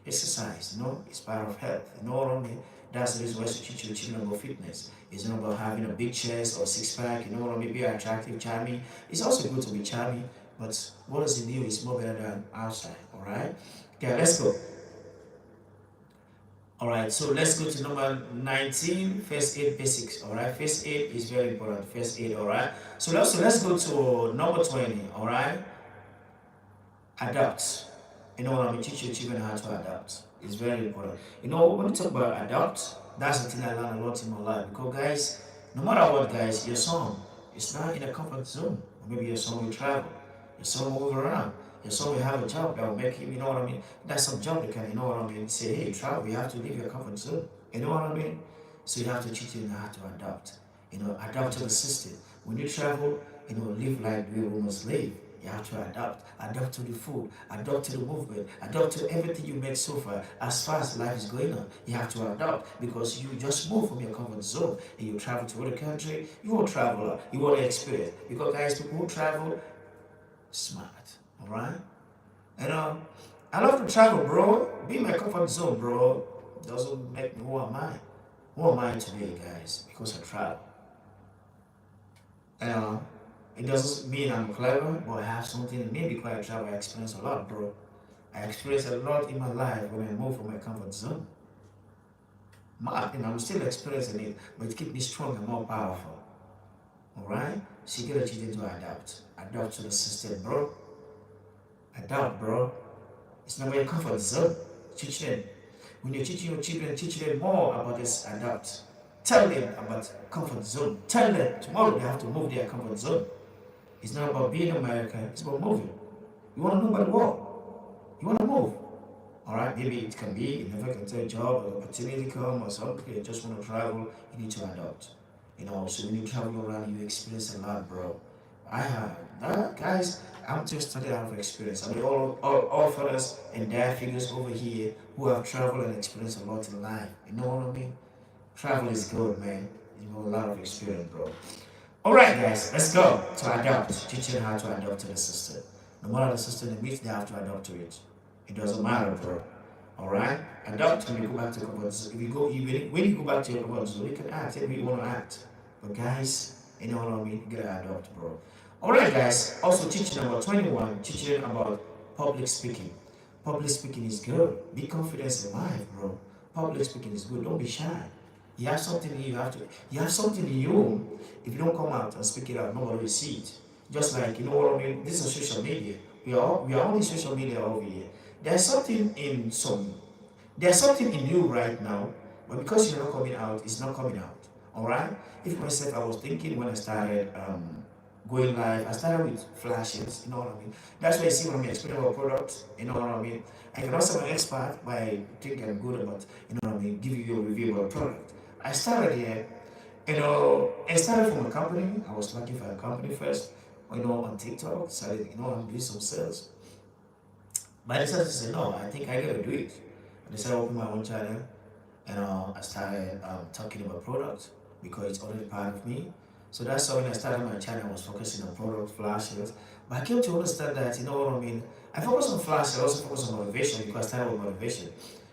exercise, you know, it's part of health, you know what I mean. That's the reason why you teach your children about fitness. It's not about having a big chest or six pack, you know what I mean, be attractive, charming. It's also good to be charming, but what is in you is more better than outside, alright? Okay, let's go. Alright, so let's go to number 19, first aid basics, alright? First aid is very important, first aid, alright? So let's go to number 20, alright? Adopt. You know what I mean? Teach your children how to adapt. It's very important. You know, when you talk about adapt, that's the thing I learned a lot in my life. Because guys, no matter what, guys, your son is not in a comfort zone. Or maybe your son will travel. Your son will move around. Your son will have a job that will make him, you know what I mean? That's some job that can, you know what I mean? Say, hey, travel, you have to leave your comfort zone. You know what I mean? So you have to teach them how to adapt. You know, adapt to the system. When you travel, you know, live like we must live. You have to adapt to the food, adapt to the movement, adapt to everything you made so far. As far as life is going on, you have to adapt because you just move from your comfort zone and you travel to other country. You won't travel, you won't experience. Because guys, people who travel, smart, all right? You know, I love to travel, bro. Be in my comfort zone, bro. Doesn't make me who am I? Who am I today, guys? Because I travel. Uh, it doesn't mean I'm clever, but I have something in me because I travel. I experience a lot, bro. I experience a lot in my life when I move from my comfort zone. I'm still experiencing it, but it keeps me strong and more powerful. Alright? So you gotta teach them to adapt. Adapt to the system, bro. Adapt, bro. It's not your comfort zone. Teach them. When you're teaching your children, teach them more about this adapt. Tell them about comfort zone. Tell them tomorrow they have to move their comfort zone. It's not about being American, it's about moving. You want to know about the world. You want to move. Alright, maybe it can be, you never can tell a job or opportunity come or something, you just want to travel, you need to adapt. You know, so when you travel around, you experience a lot, bro. I have that, guys. I'm just talking out of experience. I mean, all fathers and dad figures over here who have traveled and experienced a lot in life. You know what I mean? Travel is good, man. You know, a lot of experience, bro. All right, guys, let's go to adapt. Teaching how to adapt to the system. No matter the system in which they have to adapt to it. It doesn't matter, bro. All right, adapt when you go back to comfort zone. If you go, when you go back to your comfort zone, you can act if you want to act. But guys, you know what I mean? You gotta adapt, bro. All right, guys. Also, teaching about 21. Teaching about public speaking. Public speaking is good. Be confident in life, bro. Public speaking is good. Don't be shy. You have something in you, you have something in you. If you don't come out and speak it out, nobody will see it. Just like, you know what I mean? This is social media. We are on social media over here. There's something in there's something in you right now, but because you're not coming out, it's not coming out. Alright? If myself, I was thinking when I started going live, I started with flashes, you know what I mean? That's why you see when I'm explaining about products, you know what I mean? I can also be an expert by thinking I'm good about, you know what I mean, giving you a review about a product. I started here, you know, I started from a company. I was looking for a company first, you know, on TikTok, started, you know, I'm doing some sales. But I decided to say, no, I think I gotta do it. I decided to open my own channel, and I started talking about products because it's already part of me. So that's how when I started my channel, I was focusing on product flashes. But I came to understand that, you know what I mean? I focus on flash, I also focus on motivation because I started with motivation.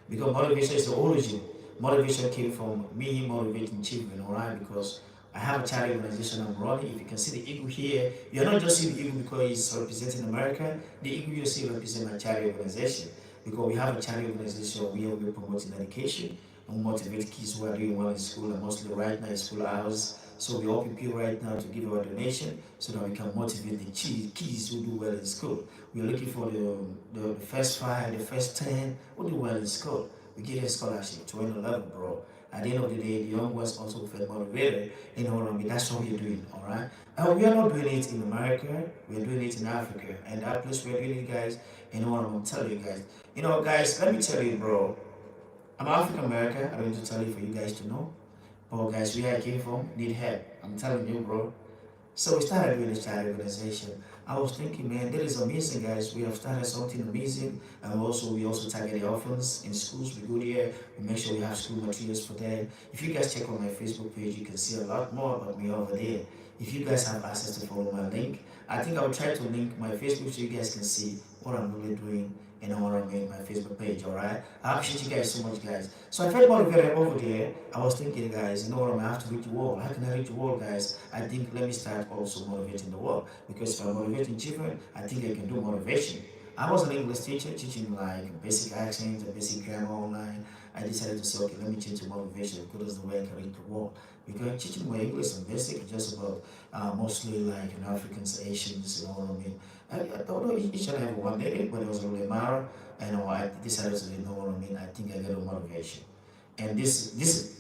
Because motivation is the origin. Motivation came from me motivating children, alright? Because I have a charity organization I'm running. If you can see the eagle here, you're not just seeing the eagle because it's representing America. The eagle you see represents my charity organization. Because we have a charity organization where we're promoting education and motivate kids who are doing well in school and mostly right now in school hours. So we're helping people right now to give our donation so that we can motivate the kids who do well in school. We're looking for the first 5, the first 10 who do well in school. We give a scholarship to any level, bro. At the end of the day, the young ones also feel motivated. You know what I mean? That's what we're doing, all right? We are not doing it in America. We're doing it in Africa. And that place we're doing it, guys, you know what I'm telling you guys. You know, guys, let me tell you, bro. I'm African American. I don't need to tell you for you guys to know. But guys, where I came from, need help. I'm telling you, bro. So we started doing this charity organization. I was thinking, man, that is amazing, guys. We have started something amazing, and we also target the orphans in schools. We go there, we make sure we have school materials for them. If you guys check on my Facebook page, you can see a lot more about me over there. If you guys have access to follow my link, I think I'll try to link my Facebook so you guys can see what I'm really doing and I want to make my Facebook page, alright? I appreciate you guys so much, guys. So I felt motivated over there. I was thinking, guys, you know what, I have to reach the world. How can I reach the world, guys? I think let me start also motivating the world. Because if I'm motivating children, I think I can do motivation. I was an English teacher teaching like basic accents and basic grammar online. I decided to say, okay, let me change to motivation because that's the way I can read the world. Because teaching my English and basic is just about mostly like Africans, Asians, you know what I mean. I thought each and every one did it, but it was really matter. And I decided to, you know what I mean. I think I got a motivation, and this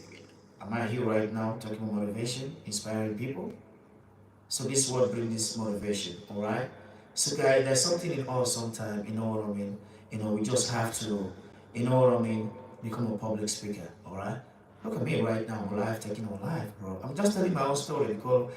am I here right now talking about motivation, inspiring people. So this is what brings this motivation, all right? So guys, there's something in us sometimes, you know what I mean? We just have to, you know what I mean, become a public speaker, all right? Look at me right now, I'm live taking on live, bro. I'm just telling my own story because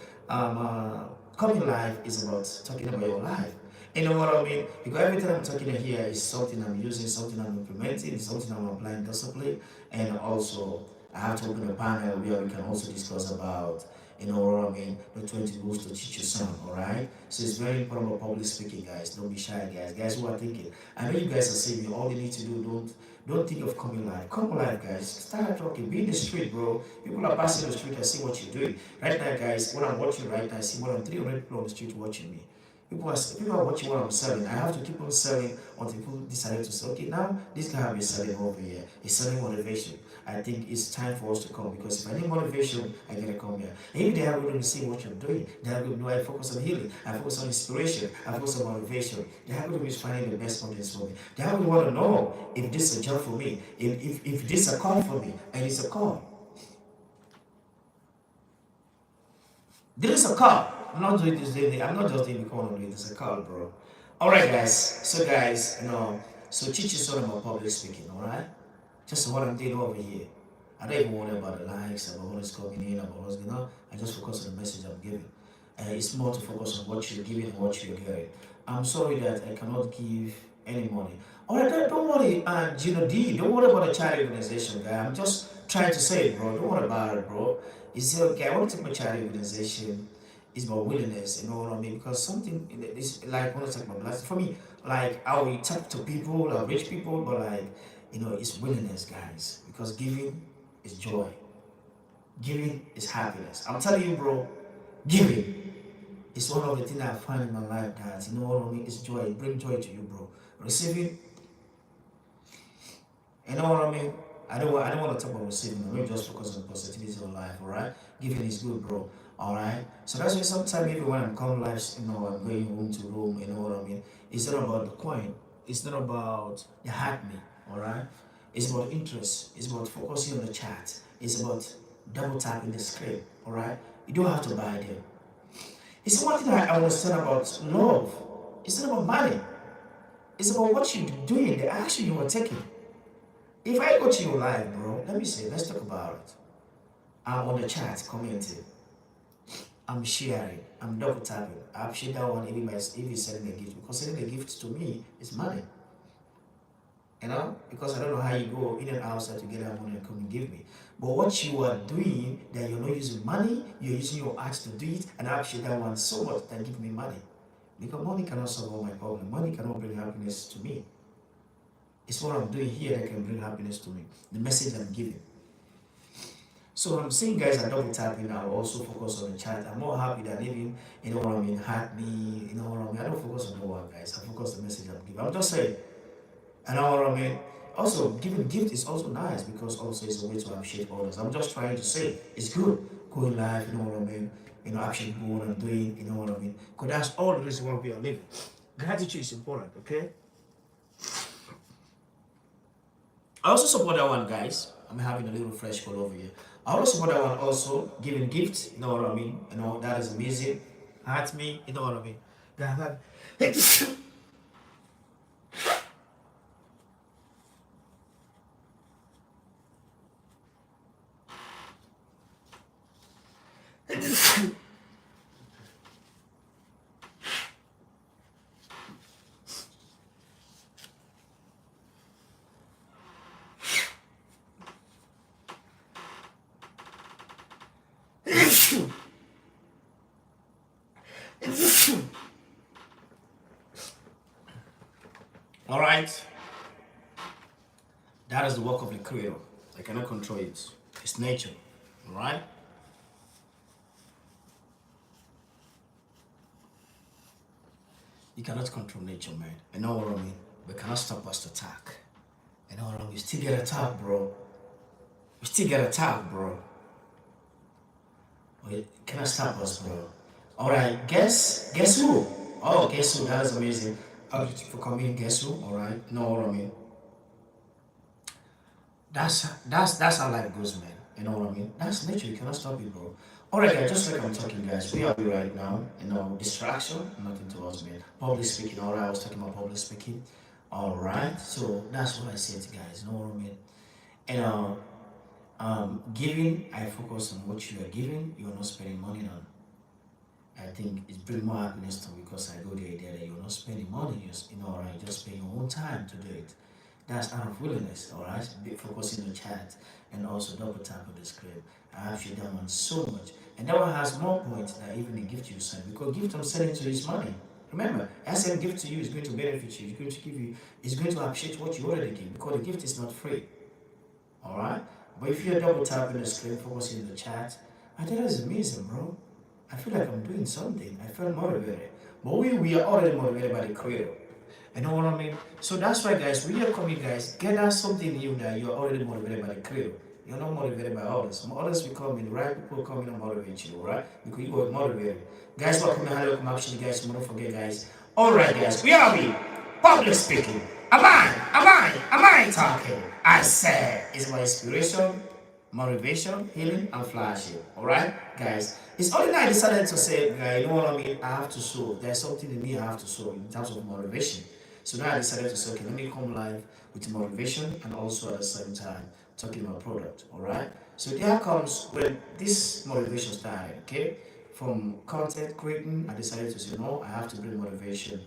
coming live is about talking about your life. You know what I mean? Because every time I'm talking here is something I'm using, something I'm implementing, something I'm applying discipline, and also I have to open a panel where we can also discuss about, you know what I mean, the 20 rules to teach your son, alright? So it's very important about public speaking, guys. Don't be shy, guys. Guys who are thinking, I know you guys are saying all you need to do, don't think of coming live. Come live, guys. Start talking. Be in the street, bro. People are passing the street and see what you're doing. Right now, guys, what I'm watching right now, I see more than 300 people on the street watching me. People are watching what I'm selling. I have to keep on selling until people decided to say, okay, now this guy will be selling over here. He's selling motivation. I think it's time for us to come because if I need motivation, I gotta come here. And if they are going to see what you're doing, they are going to know I focus on healing, I focus on inspiration, I focus on motivation. They are going to be finding the best contents for me. They are going to want to know if this is a job for me, if this is a call for me, and it's a call. This is a call. I'm not doing this daily. I'm not just doing the call on it. It's a call, bro. Alright, guys. So, guys, so teach yourself about public speaking, alright? Just what I'm doing over here. I don't even worry about the likes, about what is coming in, about what's going on. I just focus on the message I'm giving. It's more to focus on what you're giving and what you're getting. I'm sorry that I cannot give any money. Alright, don't worry, Gino D. Don't worry about the charity organization, guy. I'm just trying to say it, bro. Don't worry about it, bro. It's okay. I want to take my charity organization. It's about willingness, you know what I mean? Because something is like when I talk about blessing for me, like I will talk to people, I reach people, but like it's willingness, guys. Because giving is joy, giving is happiness. I'm telling you, bro, giving is one of the things I find in my life, guys. You know what I mean? It's joy. It brings joy to you, bro. Receiving, you know what I mean? I don't want to talk about receiving. I'm not just focus on positivity of life, alright? Giving is good, bro. Alright? So that's why sometimes even when I'm coming live, I'm going room to room, you know what I mean? It's not about the coin. It's not about the hack me, alright? It's about interest. It's about focusing on the chat. It's about double tapping the screen, alright? You don't have to buy them. It's one thing I understand about love. It's not about money. It's about what you're doing, the action you are taking. If I go to your live, bro, let me see, let's talk about it. I'm on the chat commenting. I'm sharing. I'm double tapping. I appreciate that one if you're sending a gift. Because sending a gift to me is money. Because I don't know how you go in and outside to get that money and come and give me. But what you are doing, that you're not using money, you're using your heart to do it, and I appreciate that one so much that give me money. Because money cannot solve all my problems. Money cannot bring happiness to me. It's what I'm doing here that can bring happiness to me. The message I'm giving. So I'm saying, guys, I double tapping. I also focus on the chat. I'm more happy than even, you know what I mean, hack me, you know what I mean. I don't focus on the one, guys. I focus on the message I'm giving. I'm just saying, you know what I mean. Also, giving gift is also nice because also it's a way to appreciate others. I'm just trying to say it's good going live, you know what I mean. Appreciate what I'm doing, you know what I mean. Because that's all the reason why we are living. Gratitude is important, okay? I also support that one, guys. I'm having a little fresh call over here. I also support that one also, giving gifts, you know what I mean? That is amazing. Hurt me, you know what I mean? All right. That is the work of the Creator. I cannot control it. It's nature. All right. You cannot control nature, man. You know what I mean? We cannot stop us to attack. You know what I mean? We still get attacked, bro. We still get attacked, bro. We cannot stop us, bro. Alright, guess who? Oh, guess who? That is amazing. How did you for coming? Guess who? Alright, know what I mean? That's how life goes, man. You know what I mean? That's nature. You cannot stop it, bro. Alright, guys, just like I'm talking, guys, we are right now. You know, distraction, nothing to us, man. Public speaking. Alright, I was talking about public speaking. Alright, so that's what I said, guys. You know what I mean? And giving, I focus on what you are giving. You are not spending money on. I think it's bring more happiness to me because I go the idea that you're not spending money, alright, just spending your own time to do it. That's out of willingness, alright? Be focusing on chat and also double tap on the screen. I have shit that one so much. And that one has more points than even the gift you send because gift I'm sending to is money. Remember, I said gift to you is going to benefit you, it's going to give you, it's going to appreciate what you already give because the gift is not free. Alright? But if you're double tapping the screen, focusing on the chat, I think that's amazing, bro. I feel like I'm doing something. I feel motivated. But we are already motivated by the creator. You know what I mean? So that's why, guys, when you're coming, guys, get that something new that you're already motivated by the creator. You're not motivated by others. Some others will come in, right? People come in and motivate you, right? Because you are motivated. Guys, welcome to Hello Action, guys. Don't forget, guys. Alright, guys, we are we. Public speaking. Am I talking? I said, it's my inspiration, motivation, healing, and flashing. Alright, guys. It's only now I decided to say, you know what I mean? I have to show. There's something in me I have to show in terms of motivation. So now I decided to say, okay, let me come live with motivation and also at the same time talking about product. Alright? So there comes when this motivation started, okay? From content creating, I decided to say, no, I have to bring motivation.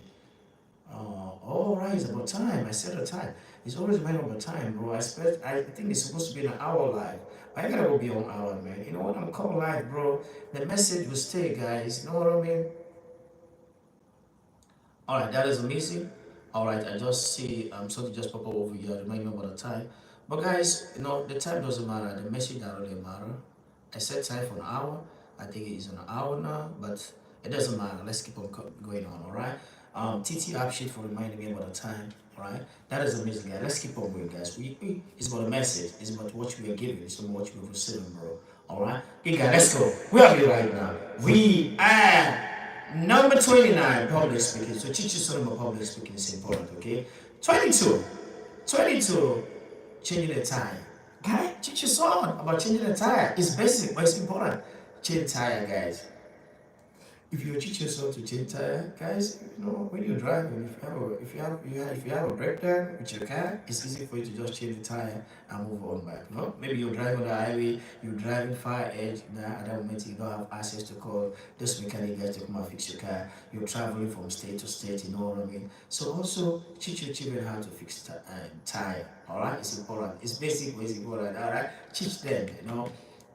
All right, it's about time. I set a time. It's always a matter of time, bro. I think it's supposed to be an hour live. I gotta go beyond hour, man. You know what? I'm coming live, bro. The message will stay, guys. You know what I mean? All right, that is amazing. All right, I just see something just pop up over here. Remind me about the time. But guys, the time doesn't matter. The message doesn't really matter. I set time for an hour. I think it is an hour now, but it doesn't matter. Let's keep on going on. All right. TT Upshit for reminding me about the time. All right. That is amazing, guys. Let's keep on going, guys. It's about the message. It's about what we are giving. It's about what we are receiving, bro. All right. Okay, guys. Let's go. Where are we right now? We are. Number 29, public speaking. So teach you something about public speaking is important, okay? 22, changing the tire. Guy, teach you something about changing the tire. It's basic, but it's important. Change tire, guys. If you teach yourself to change tire, guys, when you're driving, if you have a breakdown with your car, it's easy for you to just change the tire and move on back. Maybe you're driving on the highway, you're driving far edge. Now at that moment you don't have access to call this mechanic guys to come and fix your car. You're traveling from state to state. You know what I mean? So also teach your children how to fix tire. All right, it's important. It's basic, but it's important. All right, teach them.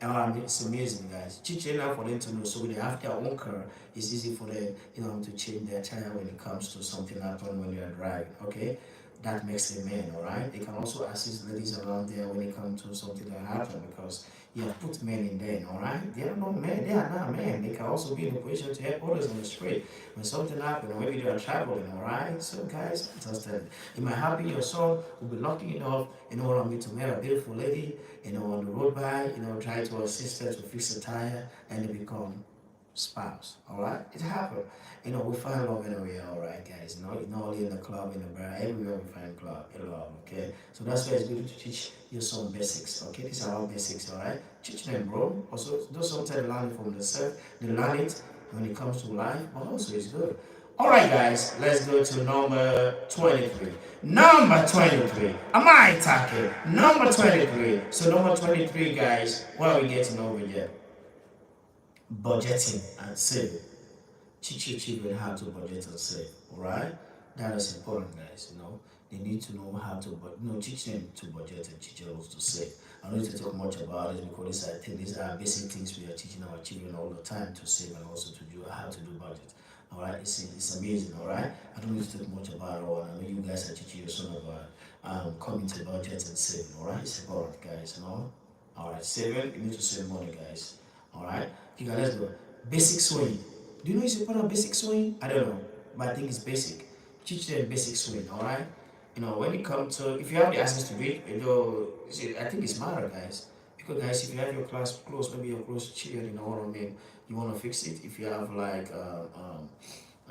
It's amazing, guys. Teaching now for them to know, so when they have their own car, it's easy for them, to change their tire when it comes to something happen when they are driving. Okay, that makes them men. All right. They can also assist ladies around there when it comes to something that happen because you have put men in there. All right. They are not men. They are not men. They can also be in a position to help others on the street when something happens, or maybe they are traveling. All right. So guys, just tell it might happen. Your son will be lucky enough, to marry a beautiful lady. On the road by, try to assist her to fix a tire and they become spouse. All right, it happened. We find love anywhere. All right, guys. Not only in the club, in the bar, everywhere we find love. Okay, so that's why it's good to teach your son basics. Okay, these are all basics. All right, teach them, bro. Also, do sometimes learn it from themselves. They learn it when it comes to life, but also it's good. Alright guys, let's go to number 23. Number 23. Am I talking? Number 23. So number 23 guys, what are we getting over here? Budgeting and saving. Teach your children how to budget and save. Alright? That is important guys, They need to know how to teach them to budget and teach them to save. I don't need to talk much about it because I think these are basic things we are teaching our children all the time to save and also to do how to do budget. All right, it's amazing. All right, I don't need to talk much about it. All. I know you guys are teaching your son about coming to budget and saving. All right, it's important, guys. All right, saving. You need to save money, guys. All right, okay, guys, let's go. Basic swing. Do you know it's a part of basic swing? I don't know, but I think it's basic. Teach them basic swing, all right? When it comes to, if you have the access to it, I think it's matter, guys. Because, guys, if you have your class close, maybe your close cheered, what I mean? You want to fix it. If you have, like,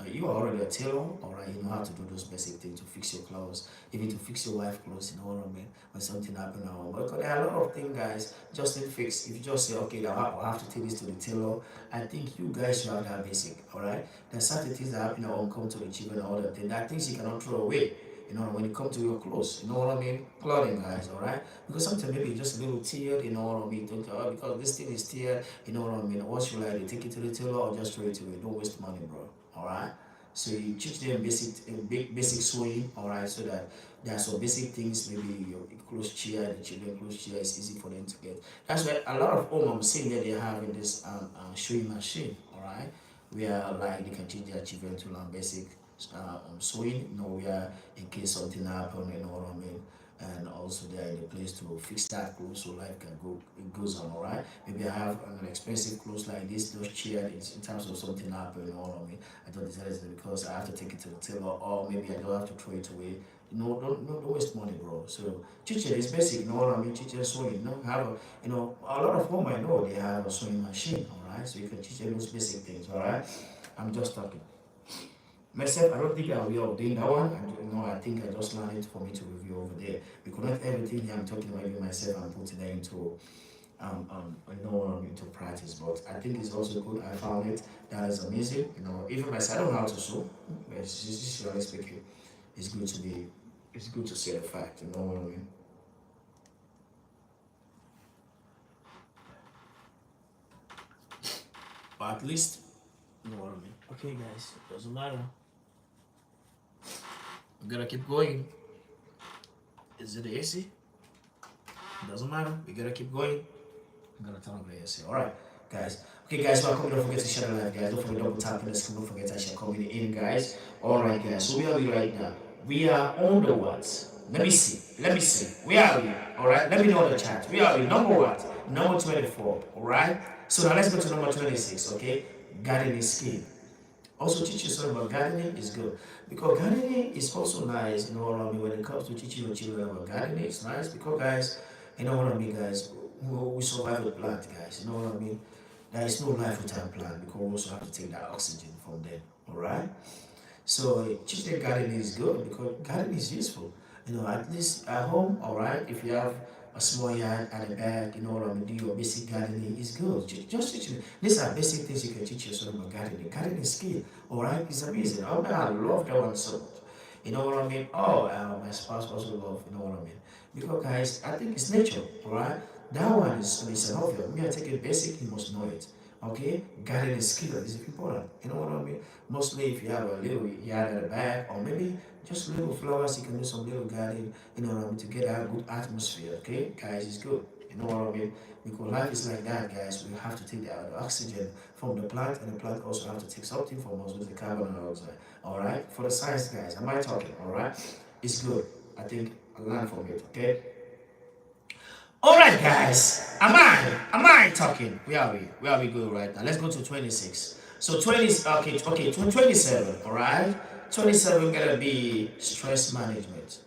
you are already a tailor, all right? You know how to do those basic things to fix your clothes, even to fix your wife clothes, you know what I mean? When something happen now, but there are a lot of things, guys, just need fix. If you just say, okay, now I have to take this to the tailor, I think you guys should have that basic, all right? There's certain things that happen that won't come to the children, all that thing. There are things you cannot throw away. When it comes to your clothes, you know what I mean? Clothing, guys, all right? Because sometimes maybe just a little tear, you know what I mean? Don't, because this thing is tear, you know what I mean? What should I do? Take it to the tailor or just throw it away? Don't waste money, bro, all right? So you teach them basic sewing, all right, so that there are some basic things, maybe your clothes chair, the children clothes chair is easy for them to get. That's why a lot of home I'm seeing that they have in this sewing machine, all right, where like they can teach their children to learn basic sewing, where in case something happen, you know what I mean, and also they are in a place to fix that clothes so life can go, it goes on, all right. Maybe I have an expensive clothes like this, those chairs, in terms of something happen, you know what I mean. I don't decide it because I have to take it to the tailor, or maybe I don't have to throw it away. Don't waste money, bro. So teacher is basic, you know what I mean. Teacher sewing, have a lot of home I know they have a sewing machine, all right. So you can teach them those basic things, all right. I'm just talking. Myself, I don't think I'll be doing that one. I think I just learned it for me to review over there. Because not everything here I'm talking about even myself, I'm putting that into into practice. But I think it's also good. I found it. That is amazing. Even myself, I don't know how to sew. But it's just really speaking, it's good to say the fact. You know what I mean? But at least, you know what I mean. Okay, guys, it doesn't matter. We gotta keep going. Is it the AC? It doesn't matter. We gotta keep going. I'm gonna turn on the AC. Alright, guys. Okay, guys, welcome. Don't forget to share the live, guys. Don't forget double tap in the screen. Don't forget to share coming in, guys. Alright, guys. So where are we right now? We are on the what? Let me see. Where are we? Alright, let me know in the chat. Where are we? Number what? Number 24. Alright? So now let's go to number 26, okay? Gardening skill. Also teach you something about gardening is good. Because gardening is also nice, you know what I mean? When it comes to teaching your children about gardening, it's nice because, guys, you know what I mean, guys? We survive with plant, guys. You know what I mean? There is no life without plant because we also have to take that oxygen from them. Alright? So teaching gardening is good because gardening is useful. At least at home, alright, if you have a small yard and a bag, you know what I mean, do your basic gardening is good. Just teach them. These are basic things you can teach yourself about gardening. Gardening skill, alright, it's amazing. Oh man, I love that one so much. You know what I mean? Oh, my spouse also love, you know what I mean? Because, guys, I think it's nature, alright? That one is an obvious. Me, I take it basic, you must know it. Okay? Gardening skill is important. You know what I mean? Mostly if you have a little yard at the back, or maybe just little flowers, you can do some little garden, you know what I mean, to get a good atmosphere. Okay? Guys, it's good. You know what I mean? Because life is like that, guys. We have to take the oxygen from the plant, and the plant also have to take something from us with the carbon dioxide. Alright? For the science, guys, am I talking? Alright? It's good. I think I learned from it. Okay? Alright, guys. Am I talking? Where are we going right now? Let's go to 26. So 20, okay, 27, alright? 27 gonna be stress management.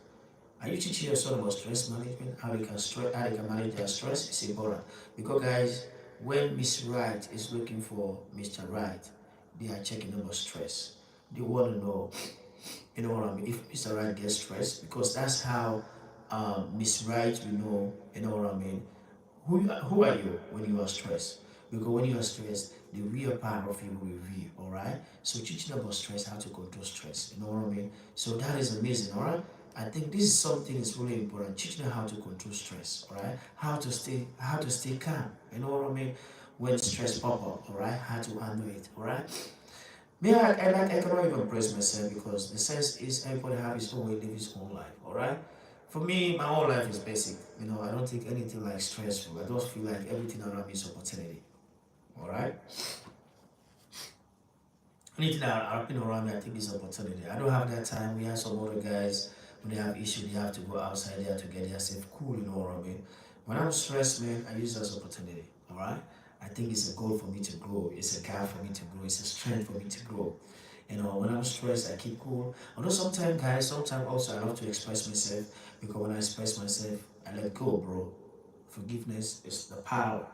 Are you teaching your son about stress management? How they can manage their stress? It's important. Because, guys, when Miss Wright is looking for Mr. Right, they are checking about stress. They want to know, you know what I mean, if Mr. Right gets stressed, because that's how Miss Wright will know, you know what I mean, who are you when you are stressed? Because when you are stressed, the real part of you will reveal, alright? So teaching about stress, how to control stress, you know what I mean? So that is amazing, alright? I think this is something that's really important. Teaching them how to control stress, alright? How to stay calm, you know what I mean? When stress pop up, alright? How to handle it, alright? Me, I cannot even praise myself because the sense is everybody have his own way, live his own life, alright? For me, my whole life is basic. I don't think anything like stressful. I just feel like everything around me is opportunity. Alright? Anything that happening around me, I think is opportunity. I don't have that time. We have some other guys, when they have issues, they have to go outside there to get themselves cool, you know what I mean? When I'm stressed, man, I use it as opportunity. Alright? I think it's a goal for me to grow. It's a gap for me to grow. It's a strength for me to grow. When I'm stressed, I keep cool. Although sometimes, guys, sometimes also I love to express myself because when I express myself, I let go, bro. Forgiveness is the power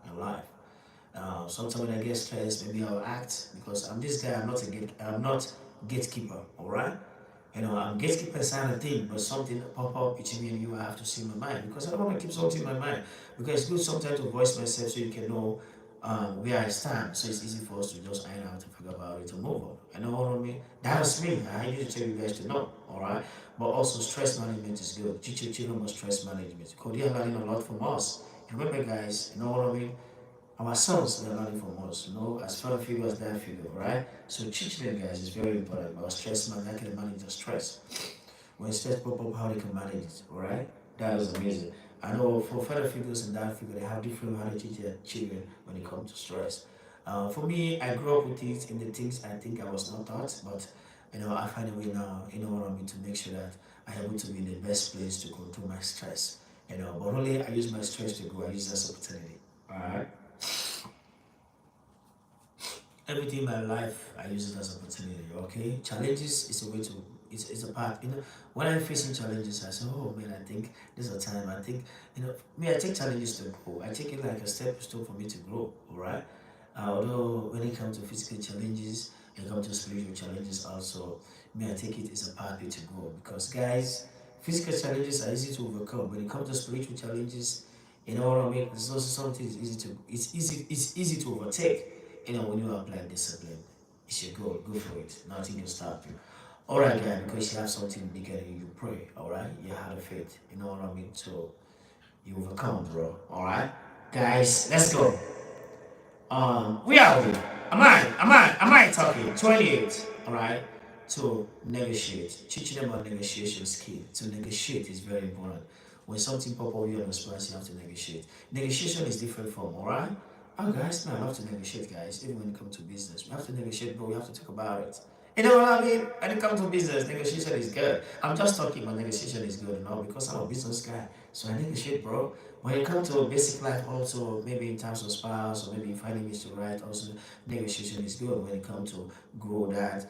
in life. Sometimes when I get stressed, maybe I'll act because I'm this guy. I'm not gatekeeper. All right. I'm gatekeeper kind of thing, but something pop up between me and you, I have to see my mind because I don't want to keep something in my mind. Because it's good sometimes to voice myself so you can know where I stand. So it's easy for us to just iron out to figure about it to move on. You know what I mean? That's me. I need to tell you guys to know. All right. But also stress management is good. Teach your children about stress management because they are learning a lot from us. And remember, guys, you know what I mean? Our sons, they're learning from us, as father figure as that figure, right? So teaching them, guys, is very important about stress management, how can they manage the stress. When stress pop up, how they can manage it, right? That is amazing. I know for father figures and dad figure, they have different how to teach their children when it comes to stress. For me, I grew up with it in the things I think I was not taught, but I find a way now, what I mean, to make sure that I'm able to be in the best place to control my stress. But only I use my stress to grow, I use that as opportunity. Alright. Everything in my life I use it as opportunity. Okay, challenges is a way to it's a part. When I'm facing challenges, I say, oh man, I think this is a time. I think me. I take challenges to grow. I take it like a stepping stone for me to grow. All right. Although when it comes to physical challenges and come to spiritual challenges, also me, I take it as a pathway to grow. Because guys, physical challenges are easy to overcome. When it comes to spiritual challenges, you know what I mean. It's also something is easy to it's easy to overtake. When you apply discipline, it's your goal. Go for it. Nothing can stop you. Alright, guys, because you have something bigger than you pray. Alright, you have the faith. You know what I mean? So you overcome, bro. Alright, guys, let's go. We are here. Am I talking? 28. Alright. To negotiate. Teaching them about negotiation skill. To negotiate is very important. When something pop up you on the spot, you have to negotiate. Negotiation is different from, alright? Oh guys, man, I have to negotiate, guys. Even when it comes to business, we have to negotiate, bro. We have to talk about it. You know what I mean? When it comes to business, negotiation is good. I'm just talking, but negotiation is good, because I'm a business guy. So I negotiate, bro. When it comes to basic life, also maybe in terms of spouse or maybe finding ways to write, also negotiation is good when it comes to grow that.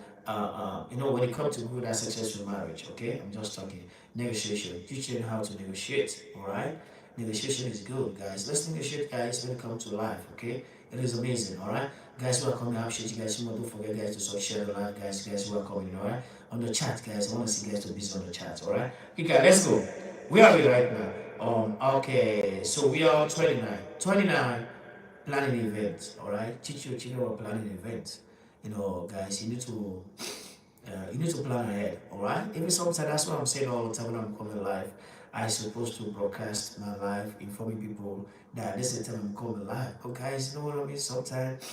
When it comes to grow that successful marriage, okay? I'm just talking negotiation. Teaching how to negotiate, all right? Negotiation is good, guys. Let's negotiate, guys, when it comes to life, okay? It is amazing, all right? Guys who are coming, I appreciate you guys. Don't forget, guys, to share the live, guys who are coming, all right? On the chat, guys. I want to see guys to be on the chat, all right? Okay, guys, let's go. Where are we right now? Okay, so we are 29. 29, planning events, all right? Teach your children about planning events. Guys, you need to plan ahead, all right? Even sometimes that's what I'm saying all the time when I'm coming live. I supposed to broadcast my life, informing people that this is the time I'm coming live. But guys, you know what I mean? Sometimes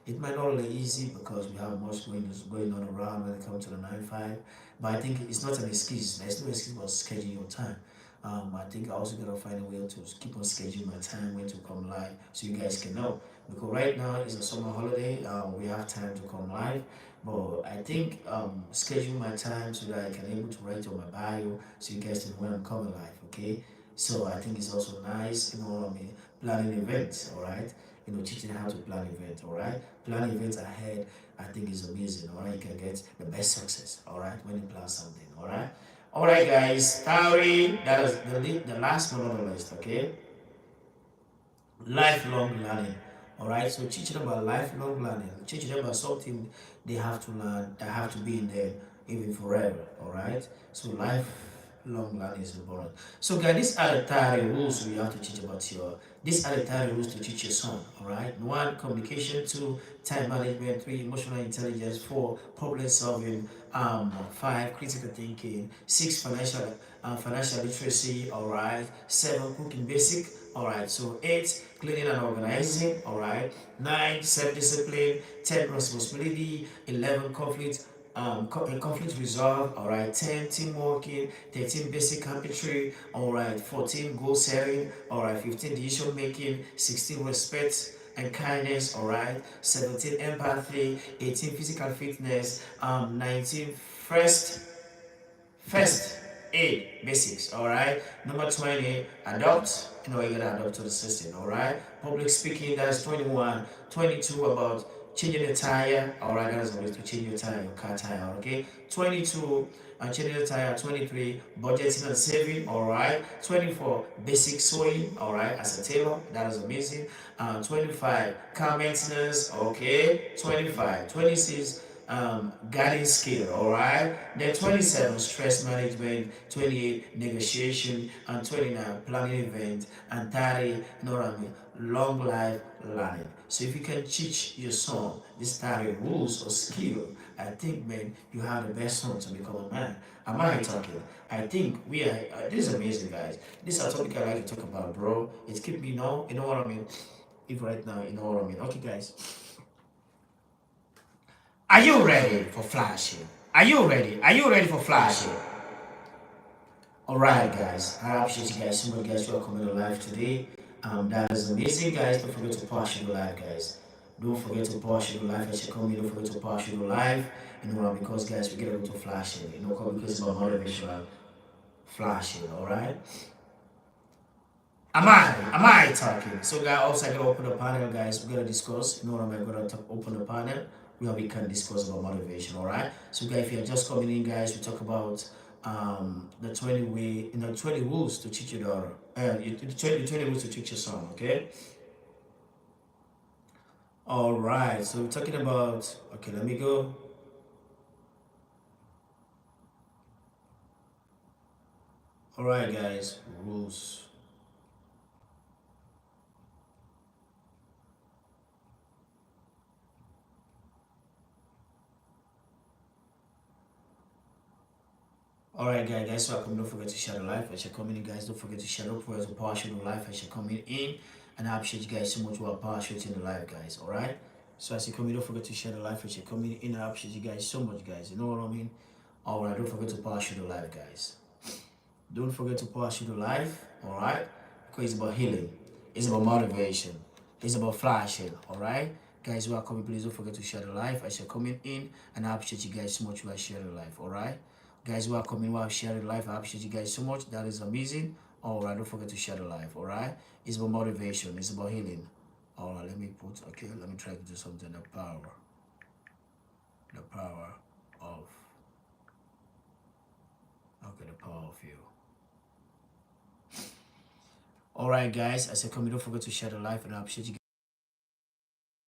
it might not be easy because we have much going on around when it comes to the 9-5. But I think it's not an excuse. There's no excuse about scheduling your time. I think I also gotta find a way to keep on scheduling my time when to come live so you guys can know. Because right now it's a summer holiday, we have time to come live. But I think schedule my time so that I can able to write on my bio so you guys know when I'm coming live, okay? So I think it's also nice, what I mean, planning events, all right? Teaching how to plan events, all right? Plan events ahead, I think is amazing, all right? You can get the best success, all right? When you plan something, all right? All right, guys. Theory, that is the last one on the list, okay? Lifelong learning. All right, so teaching them about lifelong learning, teaching them about something they have to learn, that have to be in there even forever. All right, so lifelong learning is important. So, guys, these are the 30 rules we have to teach about These are the 30 rules to teach your son. All right, 1, communication. 2, time management. 3, emotional intelligence. 4, problem solving. 5, critical thinking. 6, financial literacy. All right. 7, cooking basic. All right, so 8, cleaning and organizing. All right, 9, self-discipline. 10, responsibility. 11, conflict resolve. All right, 10, teamwork. 13, basic carpentry. All right, 14, goal setting. All right, 15, decision making. 16, respect and kindness. All right, 17, empathy. 18, physical fitness. 19, first aid basics. All right, number 20, adopt. You're gonna adopt to the system. All right, public speaking. That's 21. 22, about changing the tire. All right, that is a way to change your tire, your car tire. Okay. 22, changing the tire. 23, budgeting and saving. All right. 24, basic sewing. All right, as a tailor, that is amazing. 25, car maintenance. Okay. 25, 26. Guiding skill, all right. Then 27, stress management. 28, negotiation. And 29, planning event. And 30, you know what I mean, long life learning. So if you can teach your son this 30 rules or skill, I think, man, you have the best son to become a man. Am I talking? I think we are. This is amazing, guys. This is a topic I like to talk about, bro. It's keep me, you know what I mean. If right now, you know what I mean. Okay, guys. Are you ready for flashing? Are you ready? Are you ready for flashing? Alright, guys. I appreciate you guys so much, guys, for coming to live today. That is amazing, guys. Don't forget to pause your live, guys. Don't forget to pause your live as you come in. Don't forget to pause your live. You know, because, guys, we get able to flash it. You know, because it's about motivational flashing. Alright. Am I talking? So, guys, also I gotta open the panel, guys. We're gonna discuss. You know what I'm gonna open the panel where we can discuss about motivation. All right. So, guys, if you're just coming in, guys, we talk about the 20 rules to teach your daughter. The 20 rules to teach your son. Okay. All right. So we're talking about. Okay, let me go. All right, guys. Rules. Alright, guys, so don't forget to share the live as you're coming in, guys. Don't forget to share the prayers of power the live as you're coming in. And I appreciate you guys so much for power in the live, guys. Alright. So as you come in, don't forget to share the live as you're coming in. I appreciate you guys so much, guys. You know what I mean? Alright, don't forget to power the live, guys. Don't forget to power the live, alright? Because it's about healing, it's about motivation, it's about flashing, alright? Guys who are coming, please don't forget to share the live as you're coming in. And I appreciate you guys so much for sharing the live, alright? Guys who are coming while sharing live, I appreciate you guys so much. That is amazing. Alright, don't forget to share the live, alright? It's about motivation, it's about healing. Alright, let me try to do something. The power of, the power of you. Alright, guys, as I come, don't forget to share the live, and I appreciate you guys.